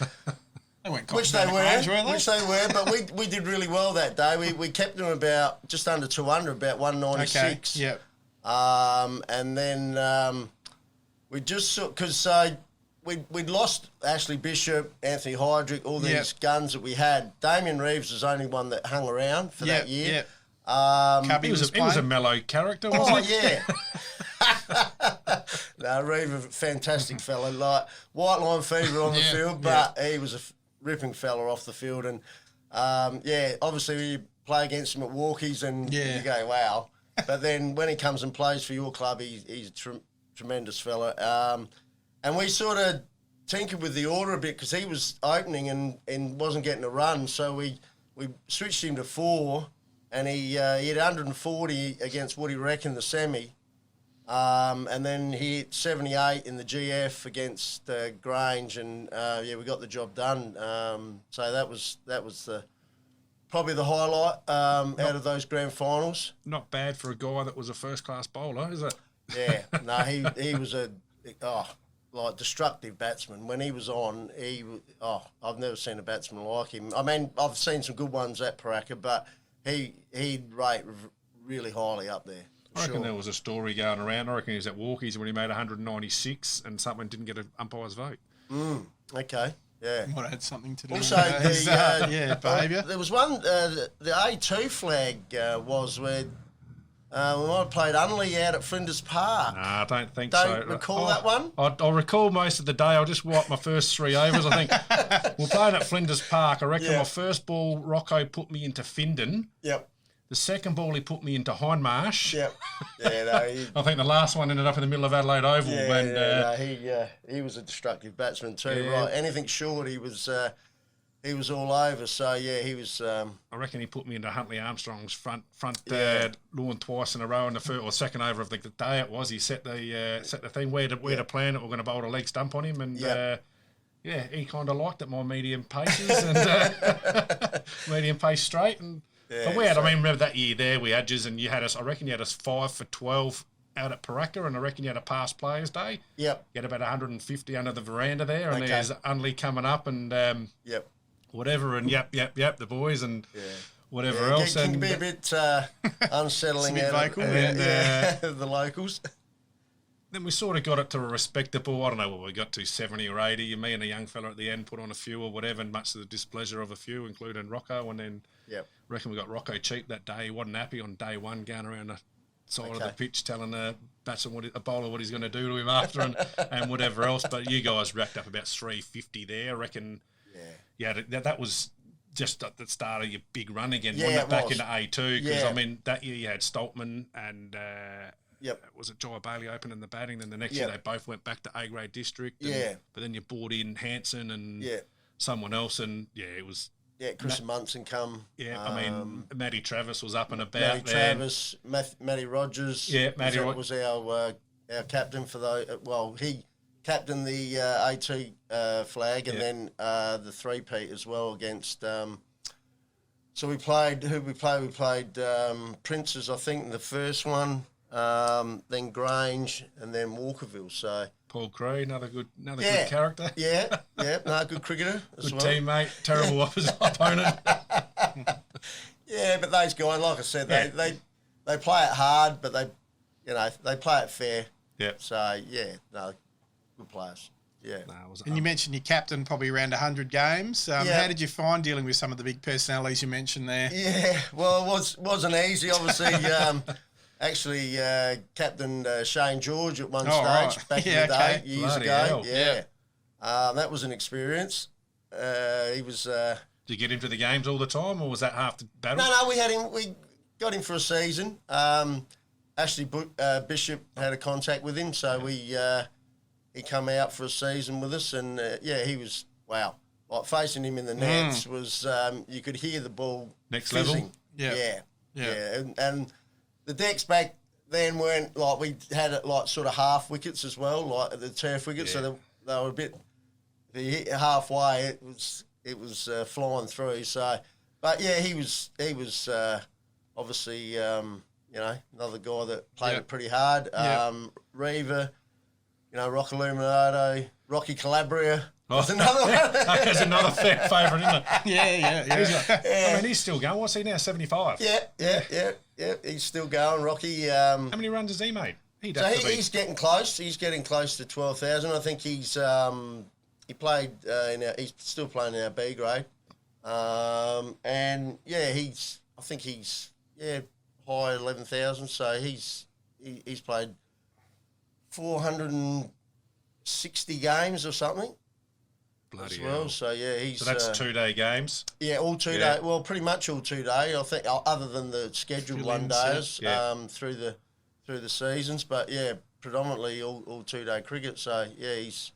which they were. But we did really well that day. We kept them about just under 200, about 196. Okay. Yep. And then we just because we'd lost Ashley Bishop, Anthony Hydrick, all these guns that we had. Damien Reeves was the only one that hung around for that year. Yep. He was a mellow character, wasn't he? Yeah. No, Reeve, a fantastic fella. Like white line fever on the field, but he was a ripping fella off the field. And obviously you play against him at walkies and you go, wow. But then when he comes and plays for your club, he's a tremendous fella. And we sort of tinkered with the order a bit because he was opening and wasn't getting a run. So we switched him to 4, and he hit 140 against Woody Reck in the semi. And then he hit 78 in the GF against Grange, and we got the job done. So that was probably the highlight out of those grand finals. Not bad for a guy that was a first-class bowler, is it? Yeah, no, he was destructive batsman. When he was on, I've never seen a batsman like him. I mean, I've seen some good ones at Pooraka, but he'd rate really highly up there. I reckon there was a story going around. I reckon he was at Walkies when he made 196 and someone didn't get an umpire's vote. Okay, yeah. Might have had something to do Also, with his behaviour. There was one, the A2 flag was where we might have played Unley out at Flinders Park. Nah, I don't think so. Don't recall that one? I'll recall most of the day. I'll just wipe my first 3 overs. I think we're playing at Flinders Park. I reckon my first ball, Rocco put me into Findon. Yep. The second ball, he put me into Hindmarsh. Yep. Yeah, no, I think the last one ended up in the middle of Adelaide Oval. He was a destructive batsman too. Yeah. Right, anything short, he was all over. So yeah, he was. I reckon he put me into Huntley Armstrong's front lawn twice in a row in the first or second over of the day. It was he set the thing where to plan it. We're going to bowl a leg stump on him, and he kind of liked it. My medium paces and medium pace straight and. Yeah, but I remember that year there we had and you had us. I reckon you had us 5 for 12 out at Pooraka, and I reckon you had a past players day. Yep. You had about 150 under the veranda there, and there's Unley coming up, and whatever, and the boys and whatever else. It can be a bit unsettling out of the locals. Then we sort of got it to a respectable, I don't know what we got to, 70 or 80. Me and a young fella at the end put on a few or whatever, and much to the displeasure of a few, including Rocco. And then reckon we got Rocco cheap that day. He wasn't happy on day one, going around the side of the pitch telling a batsman, a bowler, what he's going to do to him after and whatever else. But you guys racked up about 350 there. I reckon that was just at the start of your big run again. Yeah, it back into A2 because, I mean, that year you had Stoltman and... Was it Jai Bailey opening the batting? Then the next year they both went back to A-grade district. But then you brought in Hanson and someone else, and it was... Yeah, Chris Munson come. Yeah, I mean, Matty Travis was up and about. Matty Travis, Matty Rogers. Yeah, Matty was our captain for the... Well, he captained the A2 flag and then the three-peat as well against... so we played... Who we played? We played Princes, I think, in the first one. Then Grange, and then Walkerville. So Paul Cree, another good character. No, good cricketer as good teammate, terrible opponent. Yeah, but those guys, like I said, they play it hard, but they play it fair. Yeah. So good players. Yeah. And you mentioned your captain probably around 100 games. How did you find dealing with some of the big personalities you mentioned there? Yeah, well, it wasn't easy, obviously. Actually, captained Shane George at one stage back in the day, years ago. That was an experience. He was. Did you get him to the games all the time, or was that half the battle? No, we had him. We got him for a season. Ashley Bishop had a contact with him, so he come out for a season with us, and he was wow. Like facing him in the nets was you could hear the ball next fizzing. level. Yeah. And the decks back then weren't like we had it like sort of half wickets as well, like the turf wickets. So they were a bit. If you hit halfway, it was flying through. So, but he was obviously, another guy that played it pretty hard. Reaver, Rock Illuminato, Rocky Calabria. That's another one. That's another favourite, isn't it? Yeah. I mean, he's still going. What's he now, 75? Yeah. He's still going, Rocky. How many runs has he made? He's getting close. He's getting close to 12,000. I think he's he played he's still playing in our B grade, and I think he's high 11,000. So he's played 460 games or something. Bloody as well. hell. So he's. So that's 2-day games. Yeah, all 2 day. Well, pretty much all 2 day. I think, other than the scheduled one days through the seasons, but predominantly all 2 day cricket. So he's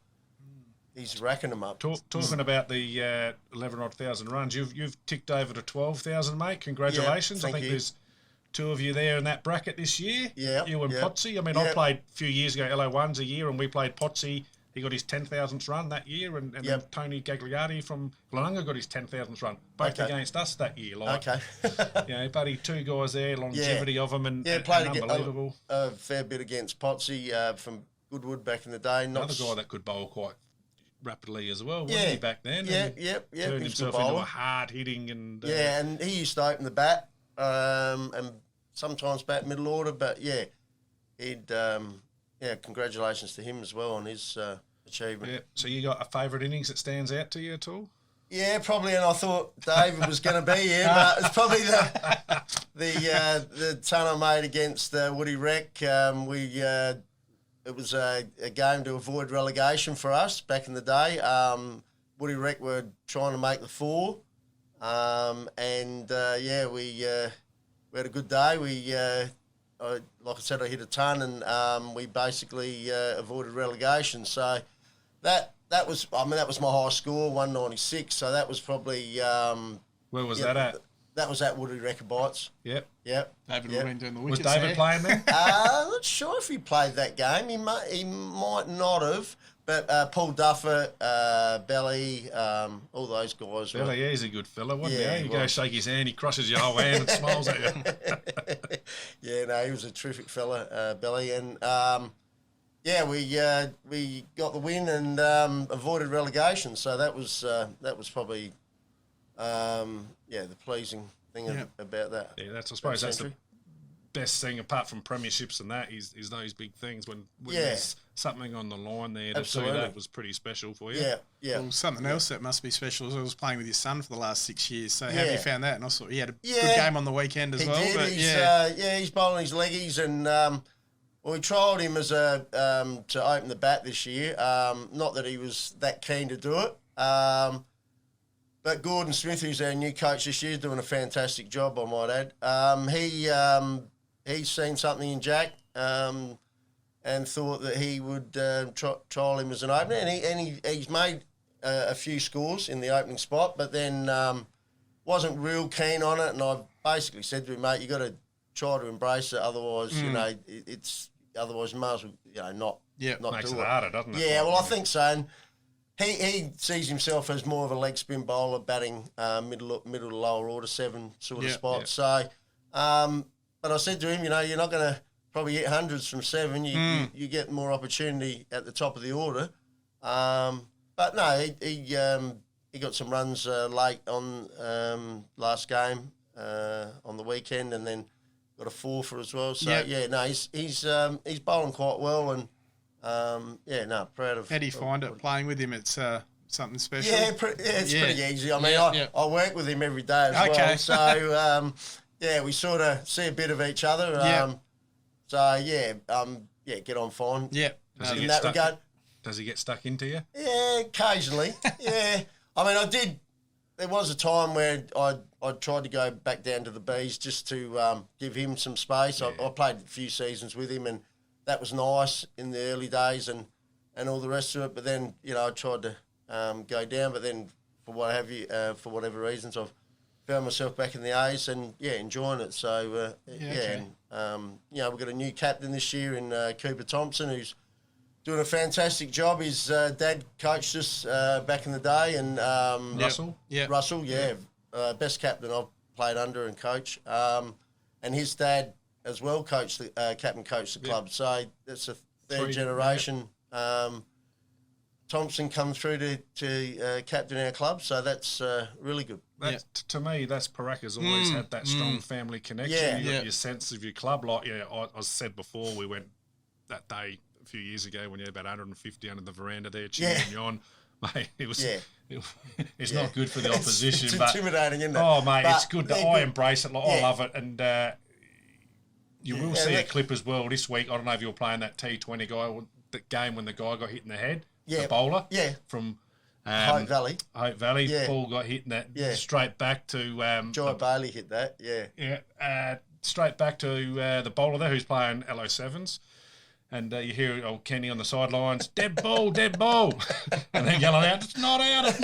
racking them up. Talking about the 11,000 runs, you've ticked over to 12,000, mate. Congratulations! I think there's 2 of you there in that bracket this year. Yeah, you and Potsy. I mean, I played a few years ago LO1s a year, and we played Potsy. He got his 10,000th run that year, and then Tony Gagliardi from Glenunga got his 10,000th run, both against us that year. Buddy, 2 guys there, longevity of them, and played unbelievable. A fair bit against Potsy from Goodwood back in the day. Another guy that could bowl quite rapidly as well, wasn't he, back then? Turned himself into a hard hitting and and he used to open the bat and sometimes bat middle order, but he'd congratulations to him as well on his achievement. Yeah. So you got a favourite innings that stands out to you at all? Yeah, probably, and I thought David was going to be here, but it's probably the ton I made against Woody Rec. It was a game to avoid relegation for us back in the day. Woody Rec were trying to make the 4, we had a good day. Like I said, I hit a ton, and we basically avoided relegation. So that was my high score, 196. So that was probably where was that at? That was at Woody Recabites. Yep. David would have been doing the Was wickets. David playing there? I'm not sure if he played that game. He might not have. But Paul Duffer, Belly, all those guys. Belly, he's a good fella, wasn't he? You well, go shake his hand, he crushes your whole hand and smiles at you. He was a terrific fella, Belly, and we got the win and avoided relegation. So that was probably the pleasing thing about that. Yeah, I suppose that's the best thing apart from premierships and that is those big things when there's something on the line there to see that was pretty special for you. Yeah. Well, something else that must be special is I was playing with your son for the last 6 years. So how have you found that? And I saw he had a good game on the weekend as well. Did. But he's bowling his leggies, and we trialled him as to open the bat this year. Not that he was that keen to do it. But Gordon Smith, who's our new coach this year, is doing a fantastic job, I might add. He's seen something in Jack and thought that he would trial him as an opener. And he's made a few scores in the opening spot, but then wasn't real keen on it. And I basically said to him, mate, you got to try to embrace it. Otherwise, otherwise you might as well, not Makes do it harder, doesn't it? Yeah, well, I think so. And he sees himself as more of a leg spin bowler, batting middle to lower order, 7 sort of spots. So, but I said to him, you're not going to probably hit hundreds from 7. You get more opportunity at the top of the order. But no, he got some runs late on last game on the weekend, and then got a 4-for as well. So he's bowling quite well, and proud of. How do you find it playing with him? It's something special. Yeah, it's pretty easy. I mean, I work with him every day as well. So we sort of see a bit of each other. Get on fine. Yeah. In that regard. Does he get stuck into you? Yeah, occasionally. Yeah. I mean, I did. There was a time where I tried to go back down to the Bs just to give him some space. I played a few seasons with him, and that was nice in the early days and all the rest of it. But then, I tried to go down, but then for whatever reasons, I've found myself back in the A's and enjoying it. So we've got a new captain this year in Cooper Thompson, who's doing a fantastic job. His dad coached us back in the day, and Russell, best captain I've played under and coach. and his dad as well coached coached the club. So that's a third generation. Thompson come through to captain our club, so that's really good. To me, that's Pooraka's always had that strong family connection. Yeah. You got your sense of your club. Like I said before, we went that day a few years ago when you had about 150 under the veranda there cheering you on. Mate, it was. It's not good for the opposition. It's but, intimidating, isn't it? Oh, mate, but it's good. I embrace it. Like, I love it, and you will see a clip as well this week. I don't know if you're playing that T20 guy, that game when the guy got hit in the head, the bowler, from Hope Valley. Paul got hit in that straight back to Joy Bailey hit that. Straight back to the bowler there who's playing LO7s. And you hear old Kenny on the sidelines, dead ball, and then yelling out, it's not out.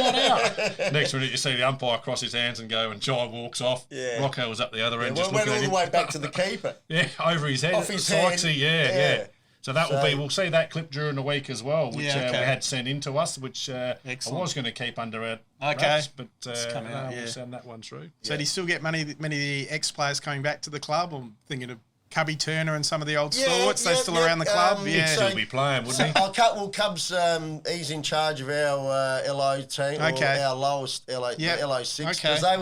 Next minute you see the umpire cross his hands and go, and Jai walks off. Yeah. Rocco was up the other end, just looking at him. Went all the way back to the keeper. Over his head. Off his head. Yeah. So that will be, we'll see that clip during the week as well, which we had sent in to us, which I was going to keep under our wraps, but we'll send that one through. So do you still get many of the ex-players coming back to the club? I'm thinking of Cubby Turner and some of the old stalwarts. They're still around the club. He'd still be playing, wouldn't he? Cubs, he's in charge of our LO team, or our lowest LO6, because they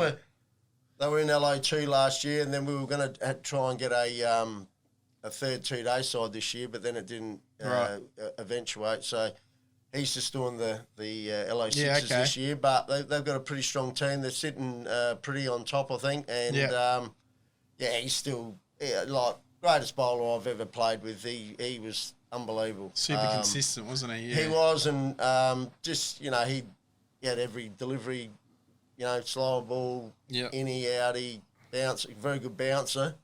were in LO2 last year, and then we were going to try and get a third 2-day side this year, but then it didn't eventuate. So he's just doing the LO6s this year, but they've got a pretty strong team. They're sitting pretty on top, I think, and he's still like greatest bowler I've ever played with. He was unbelievable. Super consistent, wasn't he? Yeah. He was, and he had every delivery, slower ball, innie, outie, bounce, very good bouncer.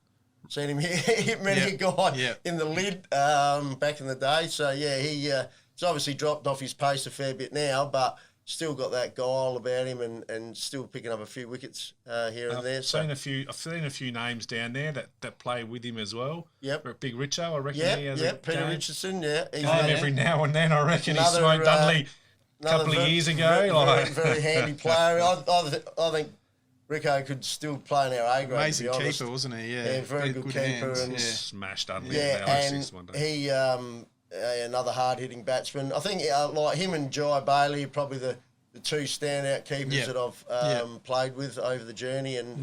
Seen him hit many a guy in the lid back in the day. So, he's obviously dropped off his pace a fair bit now, but still got that guile about him and still picking up a few wickets here and there. I've seen a few names down there that play with him as well. Yep. Big Richo, I reckon he has Peter Richardson, He's every now and then, I reckon. He smoked Dudley a couple of years ago. Very handy player. I think Rico could still play in our A grade. Amazing keeper, wasn't he? Yeah, very good keeper. Hands, and smashed Dudley. And he another hard hitting batsman. I think like him and Jai Bailey are probably the two standout keepers that I've played with over the journey, and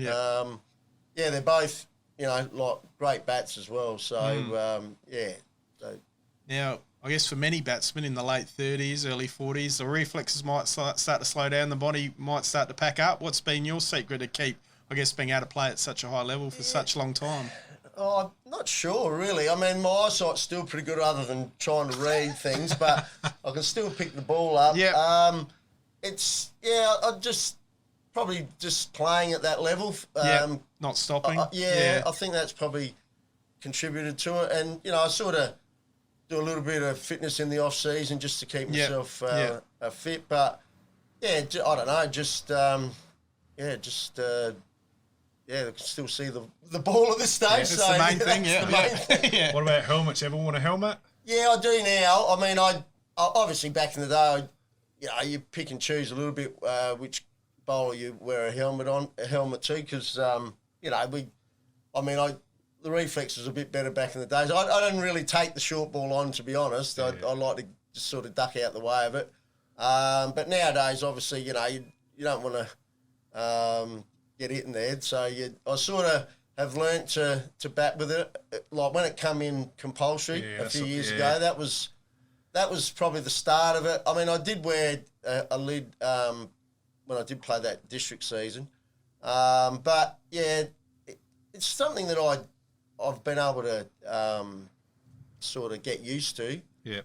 they're both like great bats as well. So Now, I guess for many batsmen in the late 30s, early 40s, the reflexes might start to slow down, the body might start to pack up. What's been your secret to keep, I guess, being able to play at such a high level for such a long time? Oh, I'm not sure, really. I mean, my eyesight's still pretty good other than trying to read things, but I can still pick the ball up. Yeah. I'm just probably just playing at that level. Not stopping. I think that's probably contributed to it. And, I sort of do a little bit of fitness in the off season just to keep myself fit. But I don't know, I can still see the ball at this stage. That's the main thing. What about helmets? Ever want a helmet? Yeah, I do now. I mean, I obviously back in the day, you pick and choose a little bit which bowler you wear a helmet to, because the reflex was a bit better back in the days. I didn't really take the short ball on, to be honest. I like to just sort of duck out the way of it. But nowadays, obviously, you don't want to get hit in the head. So I sort of have learnt to bat with it. Like when it come in compulsory a few years ago, that was probably the start of it. I mean, I did wear a lid when I did play that district season. But it's something that I've been able to sort of get used to. Yeah.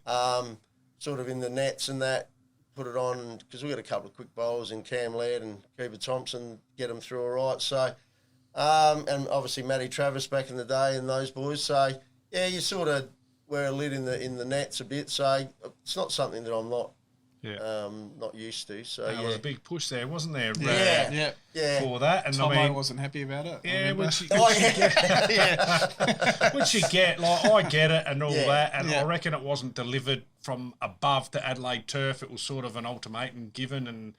Sort of in the nets and that, put it on, because we got a couple of quick bowlers in Cam Laird and Cooper Thompson, get them through all right. So, and obviously Matty Travis back in the day and those boys. So, you sort of wear a lid in the nets a bit. So it's not something that I'm not used to. So there was a big push there, wasn't there? Yeah. For that, and Tomo wasn't happy about it. Yeah, which you get, like I get it and all that, and I reckon it wasn't delivered from above the Adelaide turf. It was sort of an ultimatum given, and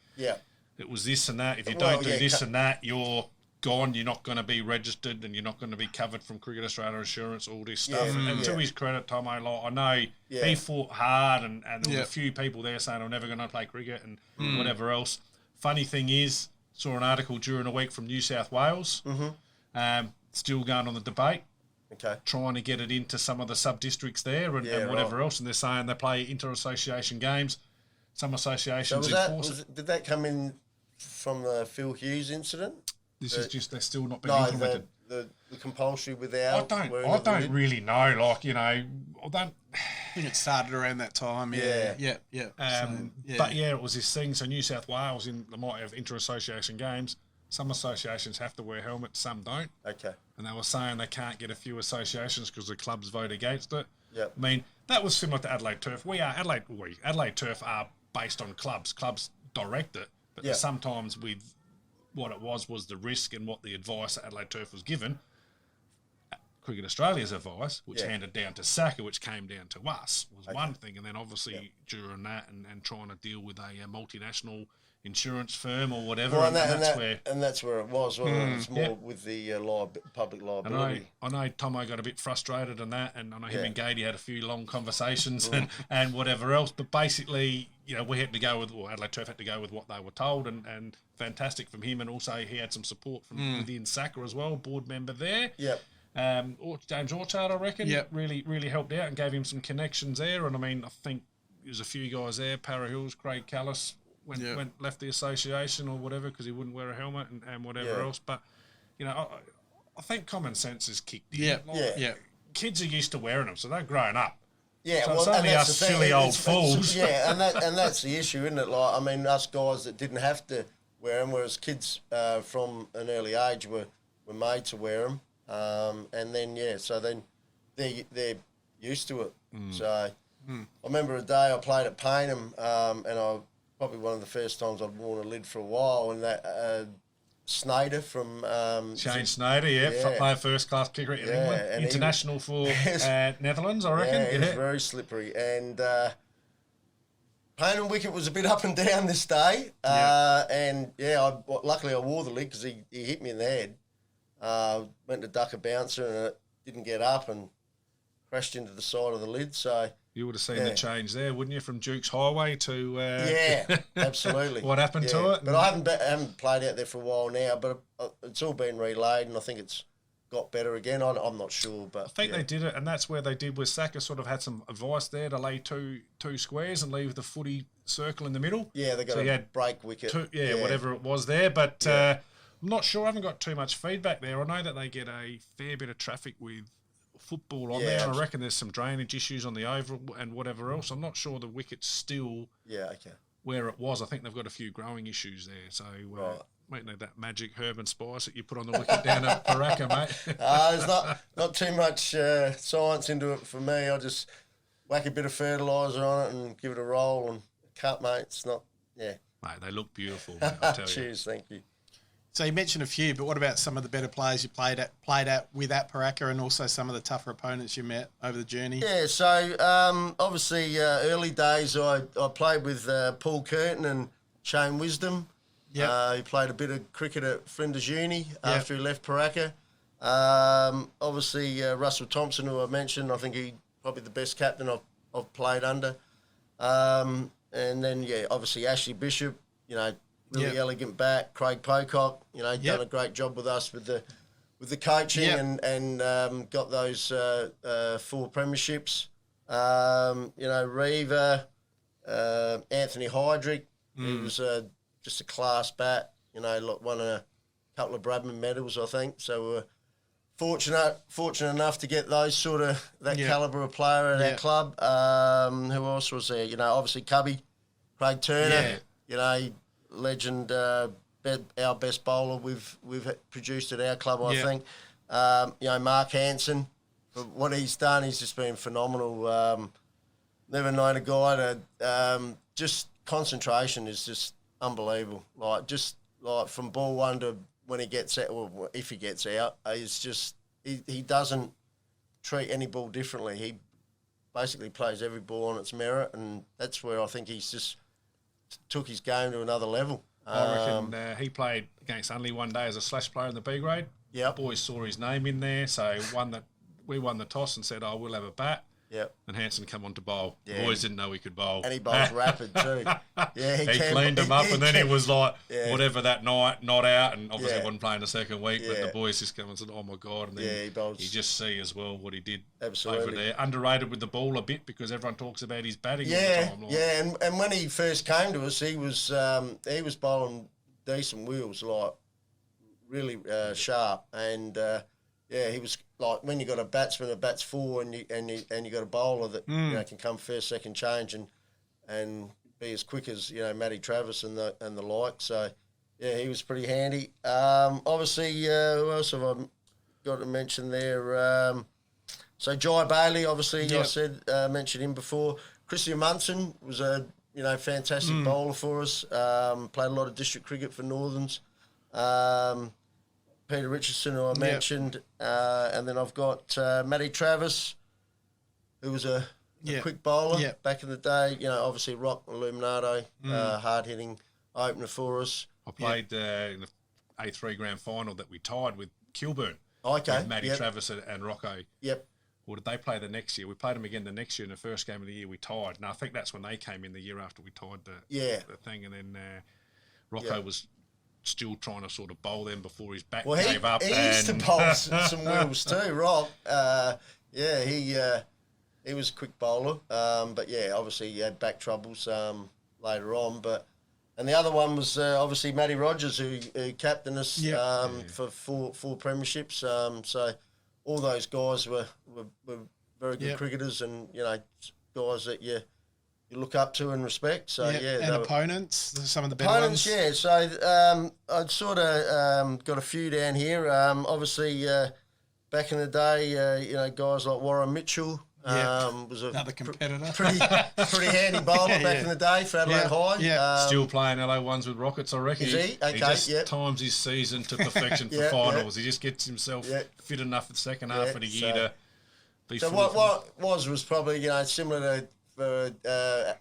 it was this and that. If you don't do this and that, you're gone, you're not going to be registered and you're not going to be covered from Cricket Australia insurance, all this stuff. And to his credit, Tomo, I know he fought hard and there were a few people there saying, I'm never going to play cricket and whatever else. Funny thing is, saw an article during the week from New South Wales, still going on the debate. Okay. Trying to get it into some of the sub-districts there and whatever else. And they're saying they play inter-association games. Some associations enforce it. Did that come in from the Phil Hughes incident? This is just, they're still not being implemented. The compulsory without... I don't really know. Like, you know, I think it started around that time. Yeah. But yeah, it was this thing. So New South Wales, they might have inter-association games. Some associations have to wear helmets, some don't. Okay. And they were saying they can't get a few associations because the clubs vote against it. Yep. I mean, that was similar to Adelaide Turf. Adelaide Turf are based on clubs. Clubs direct it. But sometimes with what it was the risk and what the advice that Adelaide Turf was given. Cricket Australia's advice, which handed down to SACA, which came down to us, was one thing. And then obviously during that and trying to deal with a multinational insurance firm or whatever, well, and that's where it was. It's more with the public liability. I know Tomo got a bit frustrated in that, and I know him and Gady had a few long conversations and whatever else. But basically, you know, we had to go with, or Adelaide Turf had to go with what they were told, and fantastic from him. And also he had some support from within SACA as well, board member there. Yep. James Orchard, I reckon, really helped out and gave him some connections there. And I mean, I think there's a few guys there, Para Hills, Craig Callis, left the association or whatever because he wouldn't wear a helmet and whatever else. But, you know, I think common sense is kicked in. Kids are used to wearing them, so they're growing up. Yeah, so it's only us silly old fools. Yeah, and that's the issue, isn't it? Like, I mean, us guys that didn't have to wear them, whereas kids from an early age were made to wear them. And then, so then they're used to it. So I remember a day I played at Payneham, and probably one of the first times I'd worn a lid for a while, and that Snyder from... Shane Snyder, playing first-class kicker in England. And international for Netherlands, I reckon. Yeah, he was very slippery. And Payneham wicket was a bit up and down this day. And, luckily I wore the lid because he hit me in the head. Went to duck a bouncer and it didn't get up and crashed into the side of the lid. So you would have seen the change there, wouldn't you, from Duke's Highway to... absolutely. What happened to it? But I haven't played out there for a while now, but it's all been relayed and I think it's got better again. I'm not sure, but... I think they did it, and that's where they did with SACA, sort of had some advice there to lay two squares and leave the footy circle in the middle. Yeah, they got a break wicket. Whatever it was there, but... I'm not sure. I haven't got too much feedback there. I know that they get a fair bit of traffic with football on there. I reckon there's some drainage issues on the oval and whatever else. I'm not sure the wicket's still where it was. I think they've got a few growing issues there. So might need that magic herb and spice that you put on the wicket down at Pooraka, mate. There's not too much science into it for me. I just whack a bit of fertiliser on it and give it a roll and cut, mate. It's not, Mate, they look beautiful, mate, I'll tell you. Cheers, thank you. So you mentioned a few, but what about some of the better players you played at with at Pooraka, and also some of the tougher opponents you met over the journey? Yeah, so obviously early days I played with Paul Curtin and Shane Wisdom. He played a bit of cricket at Flinders Uni after he left Pooraka. Obviously Russell Thompson, who I mentioned, I think he's probably the best captain I've played under. And then obviously Ashley Bishop, really elegant bat. Craig Pocock, done a great job with us with the coaching and got those 4 premierships. Reaver, Anthony Heydrich, he was just a class bat. Won a couple of Bradman medals, I think. So we were fortunate enough to get those sort of that calibre of player at our club. Who else was there? Obviously Cubby, Craig Turner. Legend, our best bowler we've produced at our club, I think. Mark Hansen, for what he's done, he's just been phenomenal. Never known a guy to just concentration is just unbelievable. Like from ball one to when he gets out, or if he gets out, he's just he doesn't treat any ball differently. He basically plays every ball on its merit, and that's where I think he's just took his game to another level. I reckon he played against Unley one day as a slash player in the B grade. Yep. Boys saw his name in there, so we won the toss and said, we'll have a bat. Yep. And Hanson come on to bowl. Yeah. The boys didn't know he could bowl. And he bowls rapid too. Yeah, he cleaned him up, and then he was like, whatever that night, not out, and obviously Yeah. wasn't playing the second week, but Yeah. the boys just come and said, oh my God, and then he bowls. you just see as well what he did Absolutely. over there. Underrated with the ball a bit because everyone talks about his batting all the Yeah, time. Like, yeah, and when he first came to us, he was bowling decent wheels, like really sharp, and he was like when you got a batsman that bats four, and you got a bowler that can come first, second change, and be as quick as Matty Travis and the like. So yeah, he was pretty handy. Obviously, who else have I got to mention there? So Jai Bailey, obviously, I said mentioned him before. Christian Munson was a fantastic bowler for us. Played a lot of district cricket for Northerns. Peter Richardson, who I mentioned, and then I've got Matty Travis, who was a quick bowler back in the day. Obviously Rock Illuminato, hard hitting opener for us. I played in the A3 grand final that we tied with Kilburn. Okay, with Matty Travis and Rocco. Yep. Or did they play the next year? We played them again the next year in the first game of the year we tied. And I think that's when they came in the year after we tied the thing. And then Rocco was still trying to sort of bowl them before his back gave up. He used to bowl some wheels too, Rob. He was a quick bowler. But yeah, obviously he had back troubles later on. And the other one was obviously Matty Rogers, who captained us for four premierships. So all those guys were very good cricketers, and guys that you look up to and respect. So and opponents, some of the better opponents. ones. Yeah, so I'd sort of got a few down here. Obviously, back in the day, guys like Warren Mitchell. Was another competitor. Pretty handy bowler back in the day for Adelaide High. Yeah. Still playing LA ones with Rockets, I reckon. Is he? Okay, he just times his season to perfection for finals. He just gets himself fit enough for the second half of the year to be so what was probably, similar to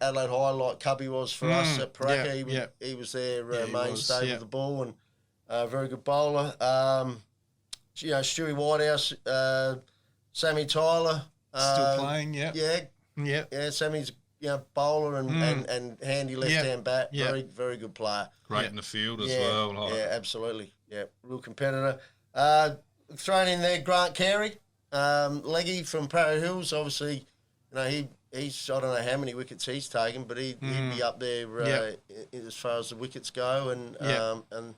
Adelaide High, like Cubby was for us at Pooraka. He was their mainstay with the ball, and very good bowler. Stewie Whitehouse, Sammy Tyler. Still playing, Sammy's bowler and handy left-hand bat. Very, very good player. Great in the field as well. Yeah, absolutely. Yeah, real competitor. Thrown in there, Grant Carey, leggy from Parrot Hills. Obviously, he's I don't know how many wickets he's taken, but he'd be up there as far as the wickets go. And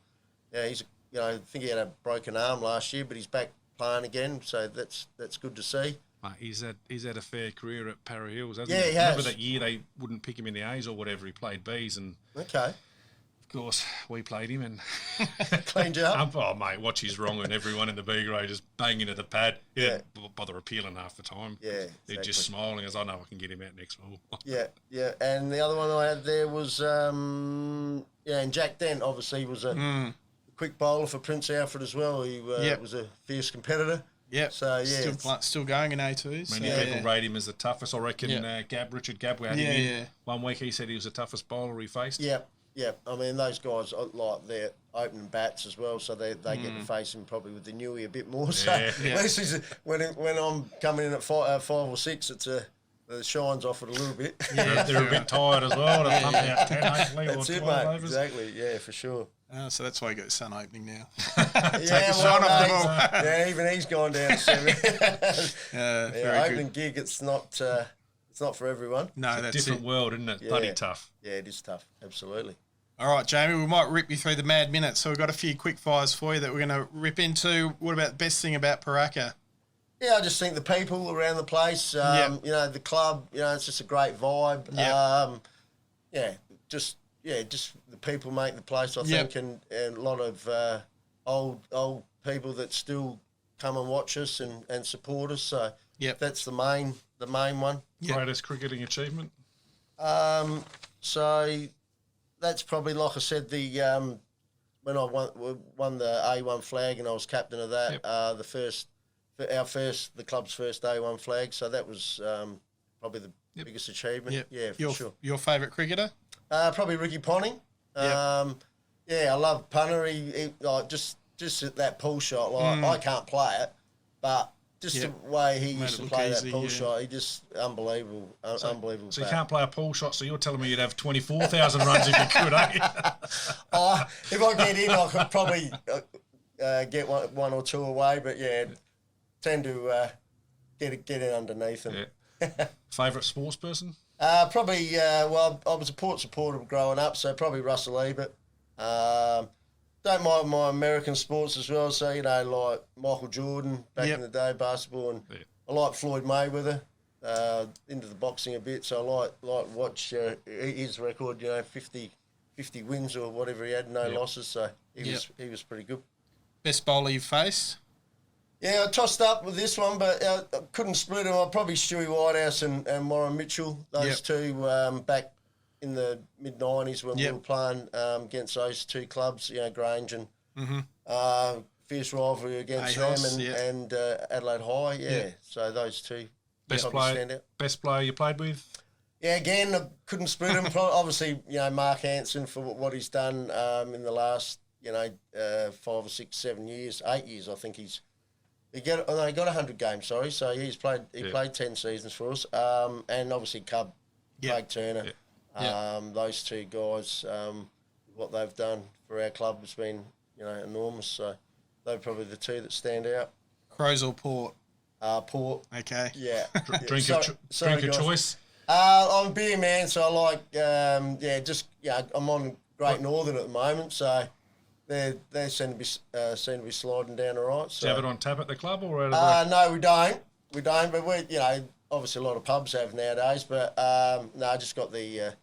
he's I think he had a broken arm last year, but he's back playing again. So that's good to see. He's had a fair career at Para Hills, hasn't he? He has. Remember that year they wouldn't pick him in the A's or whatever, he played B's, and of course we played him and cleaned you up. Oh mate, watch his wrong, and everyone in the B grade just banging at the pad. He didn't bother appealing half the time. Yeah, exactly. They're just smiling as I know I can get him out next ball. yeah. And the other one I had there was and Jack Dent obviously was a quick bowler for Prince Alfred as well. He was a fierce competitor. Yeah, so still going in A2s. Many people rate him as the toughest. I reckon Richard Gabb, we had him in 1 week. He said he was the toughest bowler he faced. Yeah. I mean, those guys like they're opening bats as well, so they get to face him probably with the newie a bit more. So at least when I'm coming in at 5 or 6, it's the shine's off it a little bit. Yeah, they're a bit tired as well. To pump out 10, hopefully, that's or 12 it, mate. overs. Exactly. Yeah, for sure. So that's why you got sun opening now. Even he's gone down to 7. Opening good. gig, it's not for everyone. No, it's that's a different world, isn't it? Yeah. Bloody tough. Yeah, it is tough. Absolutely. All right, Jamie, we might rip you through the mad minutes. So we've got a few quick fires for you that we're going to rip into. What about the best thing about Pooraka? Yeah, I just think the people around the place, the club, it's just a great vibe. Just the people make the place, I think, and a lot of old people that still come and watch us and support us. So that's the main one. Greatest cricketing achievement? So that's probably, like I said, the when I won the A1 flag and I was captain of that, the club's first A1 flag. So that was probably the biggest achievement. Yeah, for sure. Your favourite cricketer? Probably Ricky Ponting. I love punter. He like just at that pull shot. Like I can't play it, but just the way he used to play that pull shot, he just unbelievable, unbelievable. So you can't play a pull shot. So you're telling me you'd have 24,000 runs if you could, eh? If I get in, I could probably get one or two away. But yeah, tend to get in underneath them. Yeah. Favourite sports person? Probably. Well, I was a Port supporter growing up, so probably Russell Ebert. Don't mind my American sports as well. So like Michael Jordan back in the day, basketball, and I like Floyd Mayweather. Into the boxing a bit, so I like watch his record. 50 wins or whatever he had, no losses. So he was pretty good. Best bowler you've faced? Yeah, I tossed up with this one, but I couldn't split them. Probably Stewie Whitehouse and Warren Mitchell. Those two back in the mid-90s when we were playing against those two clubs, Grange and fierce rivalry against them and Adelaide High. Yeah, so those two stand out. Best player you played with? Yeah, again, I couldn't split him. Obviously, Mark Hanson for what he's done in the last, 5 or 6, 7 years, 8 years. I think he got 100 games. Sorry, so he played 10 seasons for us, and obviously Cub, Craig Turner. Those two guys, what they've done for our club has been, enormous. So they're probably the two that stand out. Crows or Port? Port. Okay. Yeah. Drink of choice. I'm a beer man, so I like, I'm on Great Northern at the moment, so they seem to be sliding down all right. So. Do you have it on tap at the club or? No, we don't. But we, obviously a lot of pubs have nowadays. But no, I just got the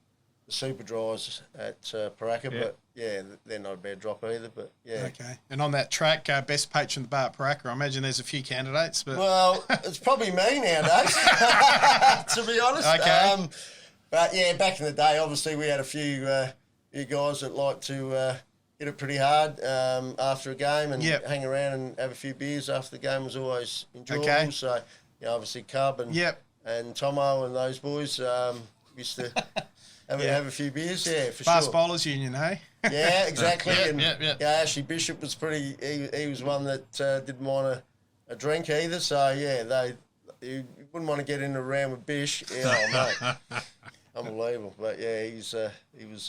super dries at Pooraka, but yeah, they're not a bad drop either. But yeah. Okay. And on that track, best patron of the bar at Pooraka, I imagine there's a few candidates. But well, it's probably me nowadays, to be honest. Okay. But yeah, back in the day, obviously we had a few guys that liked to hit it pretty hard after a game and hang around and have a few beers after the game was always enjoyable. Okay. So obviously Cub and Tomo and those boys used to. Have a few beers, for Fast sure. Bowlers Union, hey? Yeah, exactly. Ashley Bishop was he was one that didn't want a drink either. So you wouldn't want to get in a round with Bish. Yeah, mate, unbelievable. But yeah, he was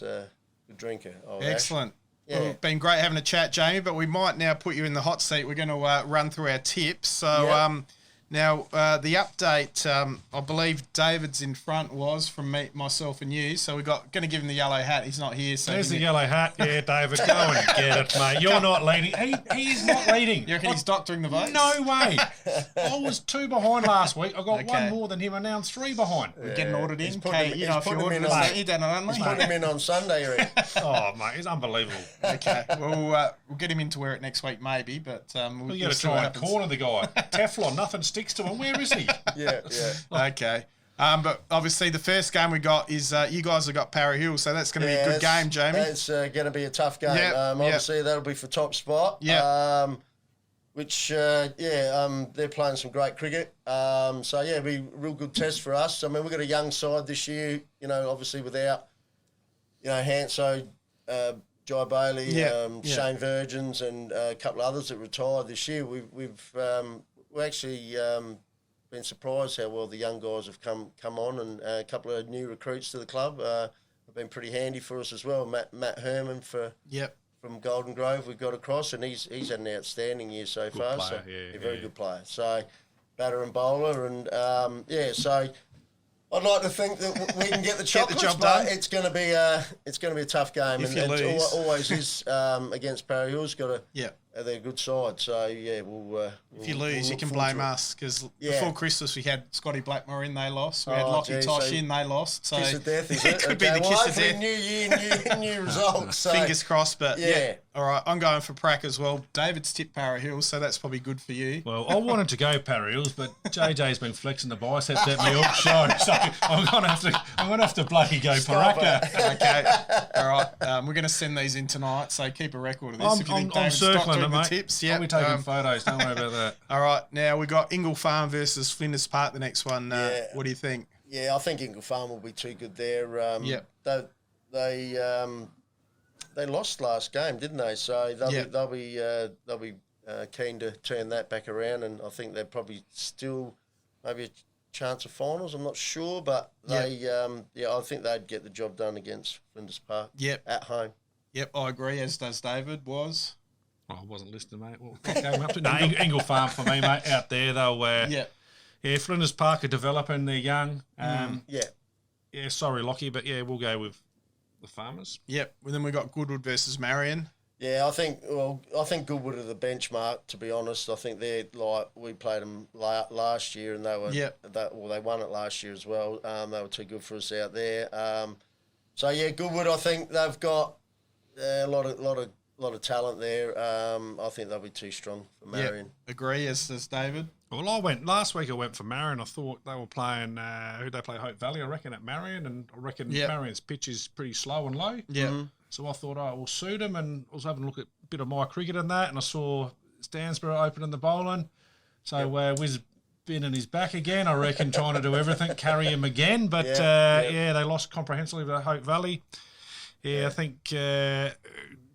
a good drinker. Excellent. Yeah. Well, been great having a chat, Jamie. But we might now put you in the hot seat. We're going to run through our tips. So. Now, the update, I believe David's in front was from myself and you. So we're going to give him the yellow hat. He's not here. So there's the yellow hat. Yeah, David, go and get it, mate. You're not leading. He is not leading. You reckon he's doctoring the votes? No way. I was 2 behind last week. I got 1 more than him, and now I'm 3 behind. We're getting ordered in. If you ordered us, you done it only. He's putting him in on Sunday, Rick. Oh, mate, it's unbelievable. Okay, we'll get him in to wear it next week, maybe. But we'll got to try and corner the guy. Teflon, nothing sticks to him. Where is he? Yeah. Okay. But obviously the first game we got is you guys have got Para Hill, so that's going to be a good game, Jamie. It's going to be a tough game. Obviously that'll be for top spot. Yeah. Which they're playing some great cricket. It'll be a real good test for us. I mean, we've got a young side this year. Obviously without Hanso, Jai Bailey, Shane Virgins, and a couple of others that retired this year. We've actually been surprised how well the young guys have come on, and a couple of new recruits to the club have been pretty handy for us as well. Matt Herman from Golden Grove we've got across, and he's had an outstanding year so far. Player, a very good player. So batter and bowler, and so I'd like to think that we can get the chocolates, but it's going to be a tough game, if and it always is against Para Hill's got a. They're a good side, so we'll. If you lose, you can blame us because before Christmas we had Scotty Blackmore in, they lost. We had Lockie Tosh in, they lost. So kiss of death, is it? It could be the kiss of death. New year, new results. So. Fingers crossed, but all right, I'm going for Prac as well. David's tipped Para Hills, so that's probably good for you. Well, I wanted to go Para Hills, but JJ's been flexing the biceps at me all show, so I'm gonna have to bloody go Pooraka. Okay, all right. We're gonna send these in tonight, so keep a record of this. I'm circling it, mate. Tips, I'll be taking photos. Don't worry about that. All right, now we got Ingle Farm versus Flinders Park. The next one. What do you think? Yeah, I think Ingle Farm will be too good there. they lost last game, didn't they? So they'll be keen to turn that back around, and I think they're probably still maybe a chance of finals. I'm not sure, but they I think they'd get the job done against Flinders Park. At home. Yep, I agree. As does David. Was. Oh, I wasn't listening, mate. What game up to? No, Ingle Farm for me, mate. Out there, they'll. Yeah, Flinders Park are developing. They're young. Yeah, sorry, Lockie, but yeah, we'll go with the Farmers. Yep. And then we got Goodwood versus Marion. Yeah, I think Goodwood are the benchmark. To be honest, I think they're we played them last year, and they were they won it last year as well. They were too good for us out there. So yeah, Goodwood. I think they've got a lot of talent there. I think they'll be too strong for Marion. Yep. Agree, as does David. Well, last week I went for Marion. I thought they were playing, who'd they play, Hope Valley, I reckon, at Marion. And I reckon Marion's pitch is pretty slow and low. Yeah. Mm-hmm. So I thought, we'll suit them. And I was having a look at a bit of my cricket and that. And I saw Stansborough opening the bowling. So Wiz been in his back again, I reckon, trying to do everything, carry him again. But, they lost comprehensively to Hope Valley. I think...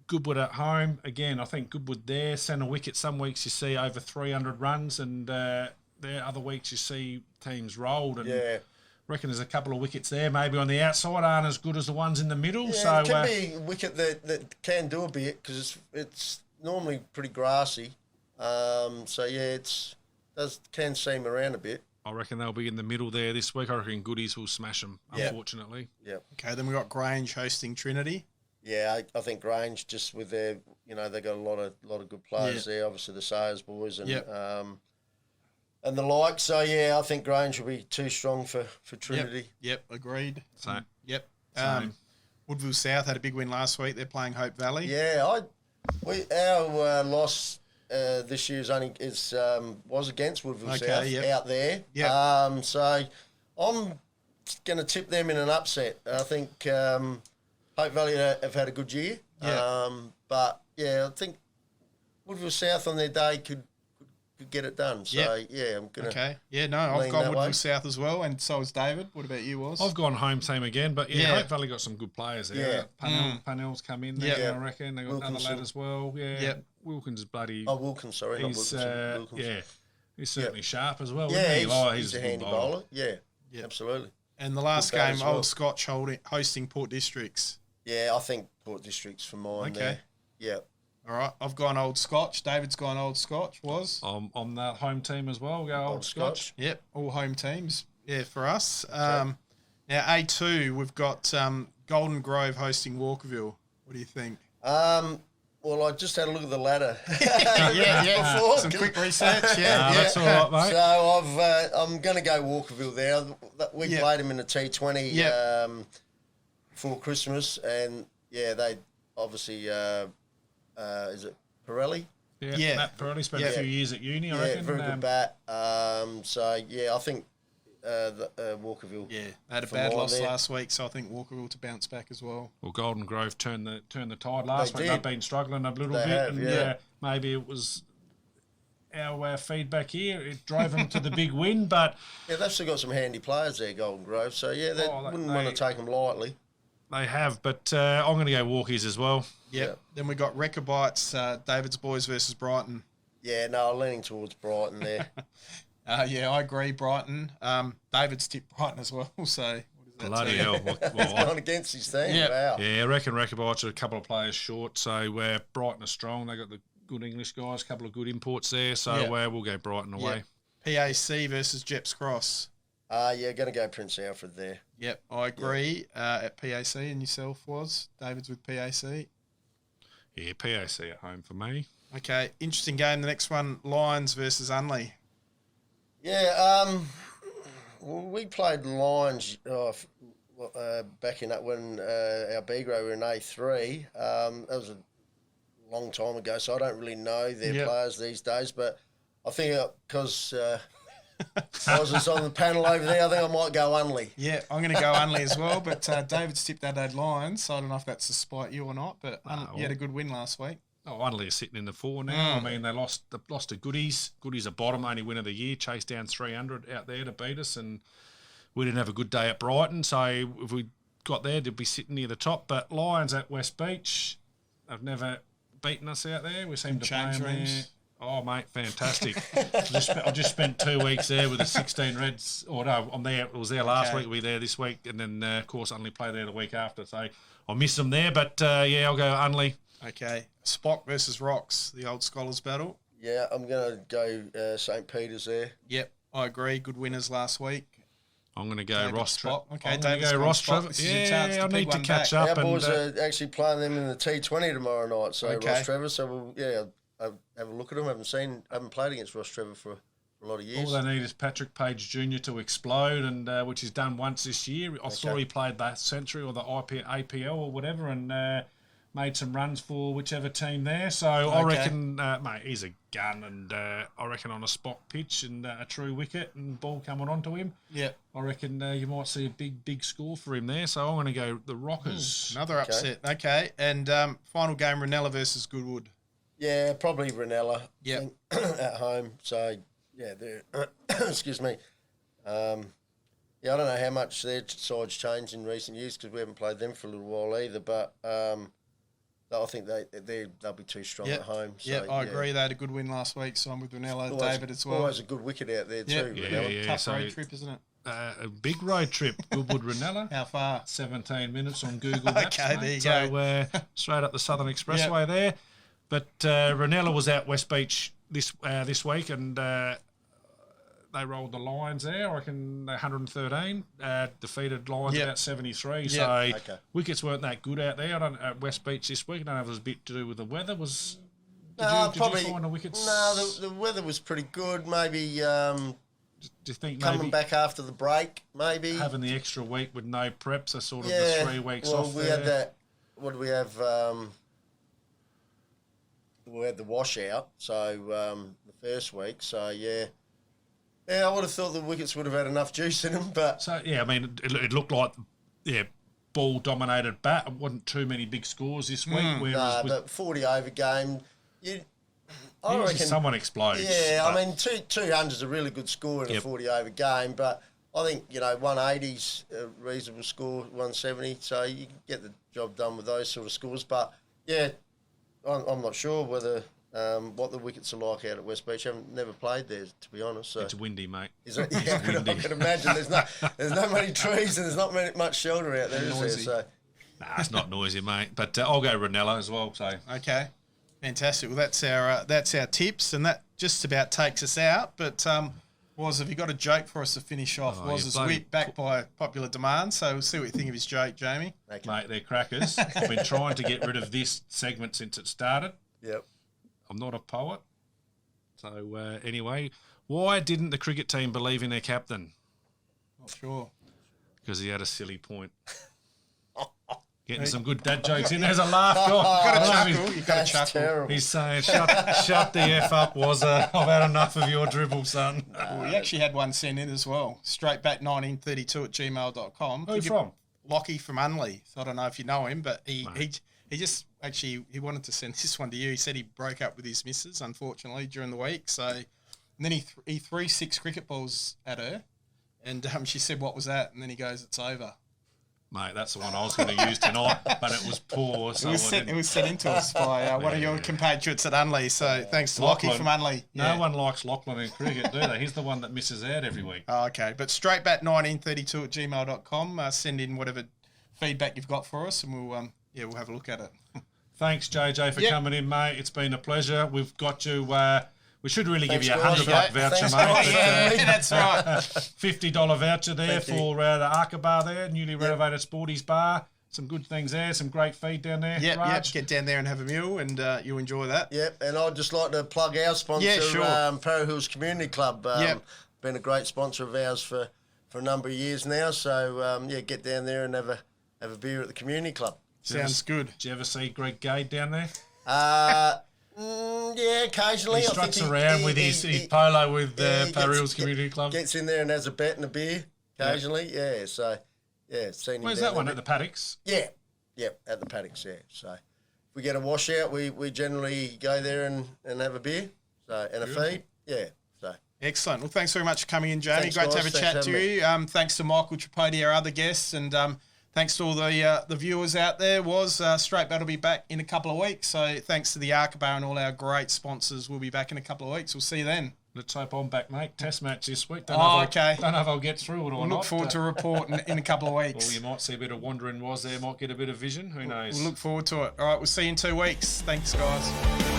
Goodwood at home again. I think Goodwood there centre wicket. Some weeks you see over 300 runs, and there other weeks you see teams rolled. And reckon there's a couple of wickets there, maybe on the outside, aren't as good as the ones in the middle. Yeah, it can be a wicket that can do a bit because it's normally pretty grassy. It can seam around a bit. I reckon they'll be in the middle there this week. I reckon Goodies will smash them. Unfortunately. Yeah. Okay, then we got Grange hosting Trinity. Yeah, I think Grange, just with their, they've got a lot of good players there. Obviously the Sayers boys and the like. So I think Grange will be too strong for Trinity. Yep, agreed. Same. Yep. Woodville South had a big win last week. They're playing Hope Valley. Yeah, our loss this year was against Woodville South out there. Yep. So I'm going to tip them in an upset. I think. Hope Valley have had a good year. But I think Woodville South on their day could get it done. So I'm gonna. Okay. Yeah, no, I've gone Woodville South as well, and so has David. What about you, Was? I've gone home team again, but Hope Valley got some good players there. Panel's come in there, I reckon. They got another lad as well. Wilkins is bloody. Oh, Wilkins, sorry, not Wilkinson. He's certainly sharp as well. He's a handy bowler. Yeah, absolutely. And the last game, Old Scotch hosting Port Districts. Yeah, I think Port District's for mine there. Yeah. All right, I've gone Old Scotch. David's gone Old Scotch. I'm that home team as well. Go Old Scotch. Yep, all home teams. Yeah, for us. Now, A2, we've got Golden Grove hosting Walkerville. What do you think? Well, I just had a look at the ladder. Before. Some quick research. That's all right, mate. So I'm going to go Walkerville there. We played them in the T20 for Christmas, and they obviously is it Pirelli? Yeah. Matt Pirelli spent a few years at uni, I reckon. Very good bat. I think Walkerville. Yeah, they had a bad loss last week, so I think Walkerville to bounce back as well. Well, Golden Grove turned the tide last week. They've been struggling a little bit, maybe it was our feedback here. It drove them to the big win, but they've still got some handy players there, Golden Grove. So they wouldn't want to take them lightly. They have, but I'm going to go Walkies as well. Yep. Then we got Rechabites, David's boys versus Brighton. Yeah, no, I'm leaning towards Brighton there. I agree, Brighton. David's tipped Brighton as well, so... What is that bloody hell. He's gone against his team, wow. Yeah, I reckon Rechabites are a couple of players short, so Brighton are strong. They got the good English guys, a couple of good imports there, so we'll go Brighton away. PAC versus Jeps Cross. Going to go Prince Alfred there. Yep, I agree. At PAC, and yourself was David's with PAC. Yeah, PAC at home for me. Okay, interesting game. The next one, Lions versus Unley. Yeah, we played Lions back in that when our B grade were in A3. That was a long time ago, so I don't really know their players these days. But I think because I was on the panel over there, I think I might go Unley. Yeah, I'm going to go Unley as well. But David's tipped Adelaide Lions, so I don't know if that's to spite you or not. But you had a good win last week. Oh, Unley is sitting in the 4 now. I mean, they lost to Goodies. Goodies are bottom, only win of the year. Chased down 300 out there to beat us, and we didn't have a good day at Brighton. So if we got there, they'd be sitting near the top. But Lions at West Beach, They've never beaten us out there. We seem to play Change them there. rooms. Oh, mate, fantastic. I just spent 2 weeks there with the 16 Reds. Or no, I'm there. I was there last week. We'll be there this week. And then, of course, Unley play there the week after. So I'll miss them there. But, yeah, I'll go Unley. Okay. Spock versus Rocks, the old Scholars battle. Yeah, I'm going to go St. Peter's there. Yep, I agree. Good winners last week. I'm going to go Ross Trevor. Okay, I'm going to David's go gone Ross Spock. Trevor. This is your chance Yeah, I to need pick to one catch back. up. Our boys are actually playing them in the T20 tomorrow night, so Okay. Ross Trevor. So I'll have a look at them. Haven't played against Ross Trevor for a lot of years. All they need is Patrick Page Jr. to explode, and which he's done once this year. I saw he played that century or the APL or whatever, and made some runs for whichever team there. So I reckon, mate, he's a gun, and I reckon on a spot pitch and a true wicket and ball coming onto him. Yep. I reckon you might see a big score for him there. So I'm going to go the Rockers. Another upset. Okay, and final game, Ranella versus Goodwood. Yeah, probably Ranella. Yep. At home. So yeah, they're excuse me. Yeah, I don't know how much their side's changed in recent years because we haven't played them for a little while either. But I think they'll be too strong at home. So, yeah, I agree. They had a good win last week, so I'm with Ranella. David as well. Always a good wicket out there too. Ranella. Tough road trip, isn't it? A big road trip, Goodwood Ranella. How far? 17 minutes on Google Maps. Okay, mate. there you go. Straight up the Southern Expressway there. But Ranella was out West Beach this week, and they rolled the Lions there. I reckon 113 defeated Lions about 73. So wickets weren't that good out there. At West Beach this week. I don't know if it was a bit to do with the weather. Did you find the wickets? No, the weather was pretty good. Maybe. Do you think coming back after the break, maybe having the extra week with no preps, so sort of the 3 weeks off? We had that. What do we have? We had the washout, so the first week. So yeah, I would have thought the wickets would have had enough juice in them, but so yeah, I mean, it looked like ball dominated bat. It wasn't too many big scores this week. But 40 over game, I reckon someone explodes. Yeah, I mean, 200 is a really good score in a 40 over game, but I think 180's a reasonable score, 170, so you can get the job done with those sort of scores. But yeah, I'm not sure whether what the wickets are like out at West Beach. I've never played there, to be honest. So. It's windy, mate. Is it? Yeah, I can imagine. There's not many trees and there's not much shelter out there, is there? So. Nah, it's not noisy, mate. But I'll go Ranella as well. So okay. Fantastic. Well, that's our tips, and that just about takes us out. But Waz, have you got a joke for us to finish off? Waz's wit backed by popular demand. So we'll see what you think of his joke, Jamie. Okay. Mate, they're crackers. I've been trying to get rid of this segment since it started. Yep. I'm not a poet. So anyway, why didn't the cricket team believe in their captain? Not sure. Because he had a silly point. Getting some good dad jokes in. There's a laugh. You've got to chuckle. Terrible. He's saying, shut the F up, Wazza. I've had enough of your dribble, son. Well, we actually had one sent in as well. Straightback1932@gmail.com. Who from? Lockie from Unley. So I don't know if you know him, but he just actually he wanted to send this one to you. He said he broke up with his missus, unfortunately, during the week. So and then he threw 6 cricket balls at her, and she said, "What was that?" And then he goes, "It's over." Mate, that's the one I was going to use tonight, but it was poor. So it was sent in to us by one of your compatriots at Unley. So thanks to Lockie from Unley. No one likes Lachlan in cricket, do they? He's the one that misses out every week. Oh, okay, but straightback1932@gmail.com. Send in whatever feedback you've got for us, and we'll have a look at it. Thanks, JJ, for coming in, mate. It's been a pleasure. We've got you. We should really give you a $100 voucher, mate. That's right. $50 voucher there for the Arca Bar there, newly renovated Sporties Bar. Some good things there, some great feed down there. Yep. Get down there and have a meal, and you'll enjoy that. Yep, and I'd just like to plug our sponsor, Parra Hills Community Club. Been a great sponsor of ours for a number of years now. So get down there and have a beer at the community club. Sounds good. Did you ever see Greg Gade down there? Yeah, occasionally. He struts around with his polo with Parra Hills Community Club. Gets in there and has a bet and a beer occasionally. Yeah, so seen him. Where's that one? At the paddocks? Yeah, at the paddocks. Yeah, so if we get a washout, we generally go there and have a beer, and a feed. Yeah, so. Excellent. Well, thanks very much for coming in, Jamie. Thanks, Great to guys. have a chat to you. Thanks to Michael Tripodi, our other guests, and Thanks to all the viewers out there. Straight Bet will be back in a couple of weeks. So thanks to the Arkabar and all our great sponsors. We'll be back in a couple of weeks. We'll see you then. Let's hope I'm back, mate. Test match this week. Okay. Don't know if I'll get through it or not. Look forward to reporting in a couple of weeks. Or you might see a bit of wandering was there, might get a bit of vision. Who knows? We'll look forward to it. All right, we'll see you in 2 weeks. Thanks, guys.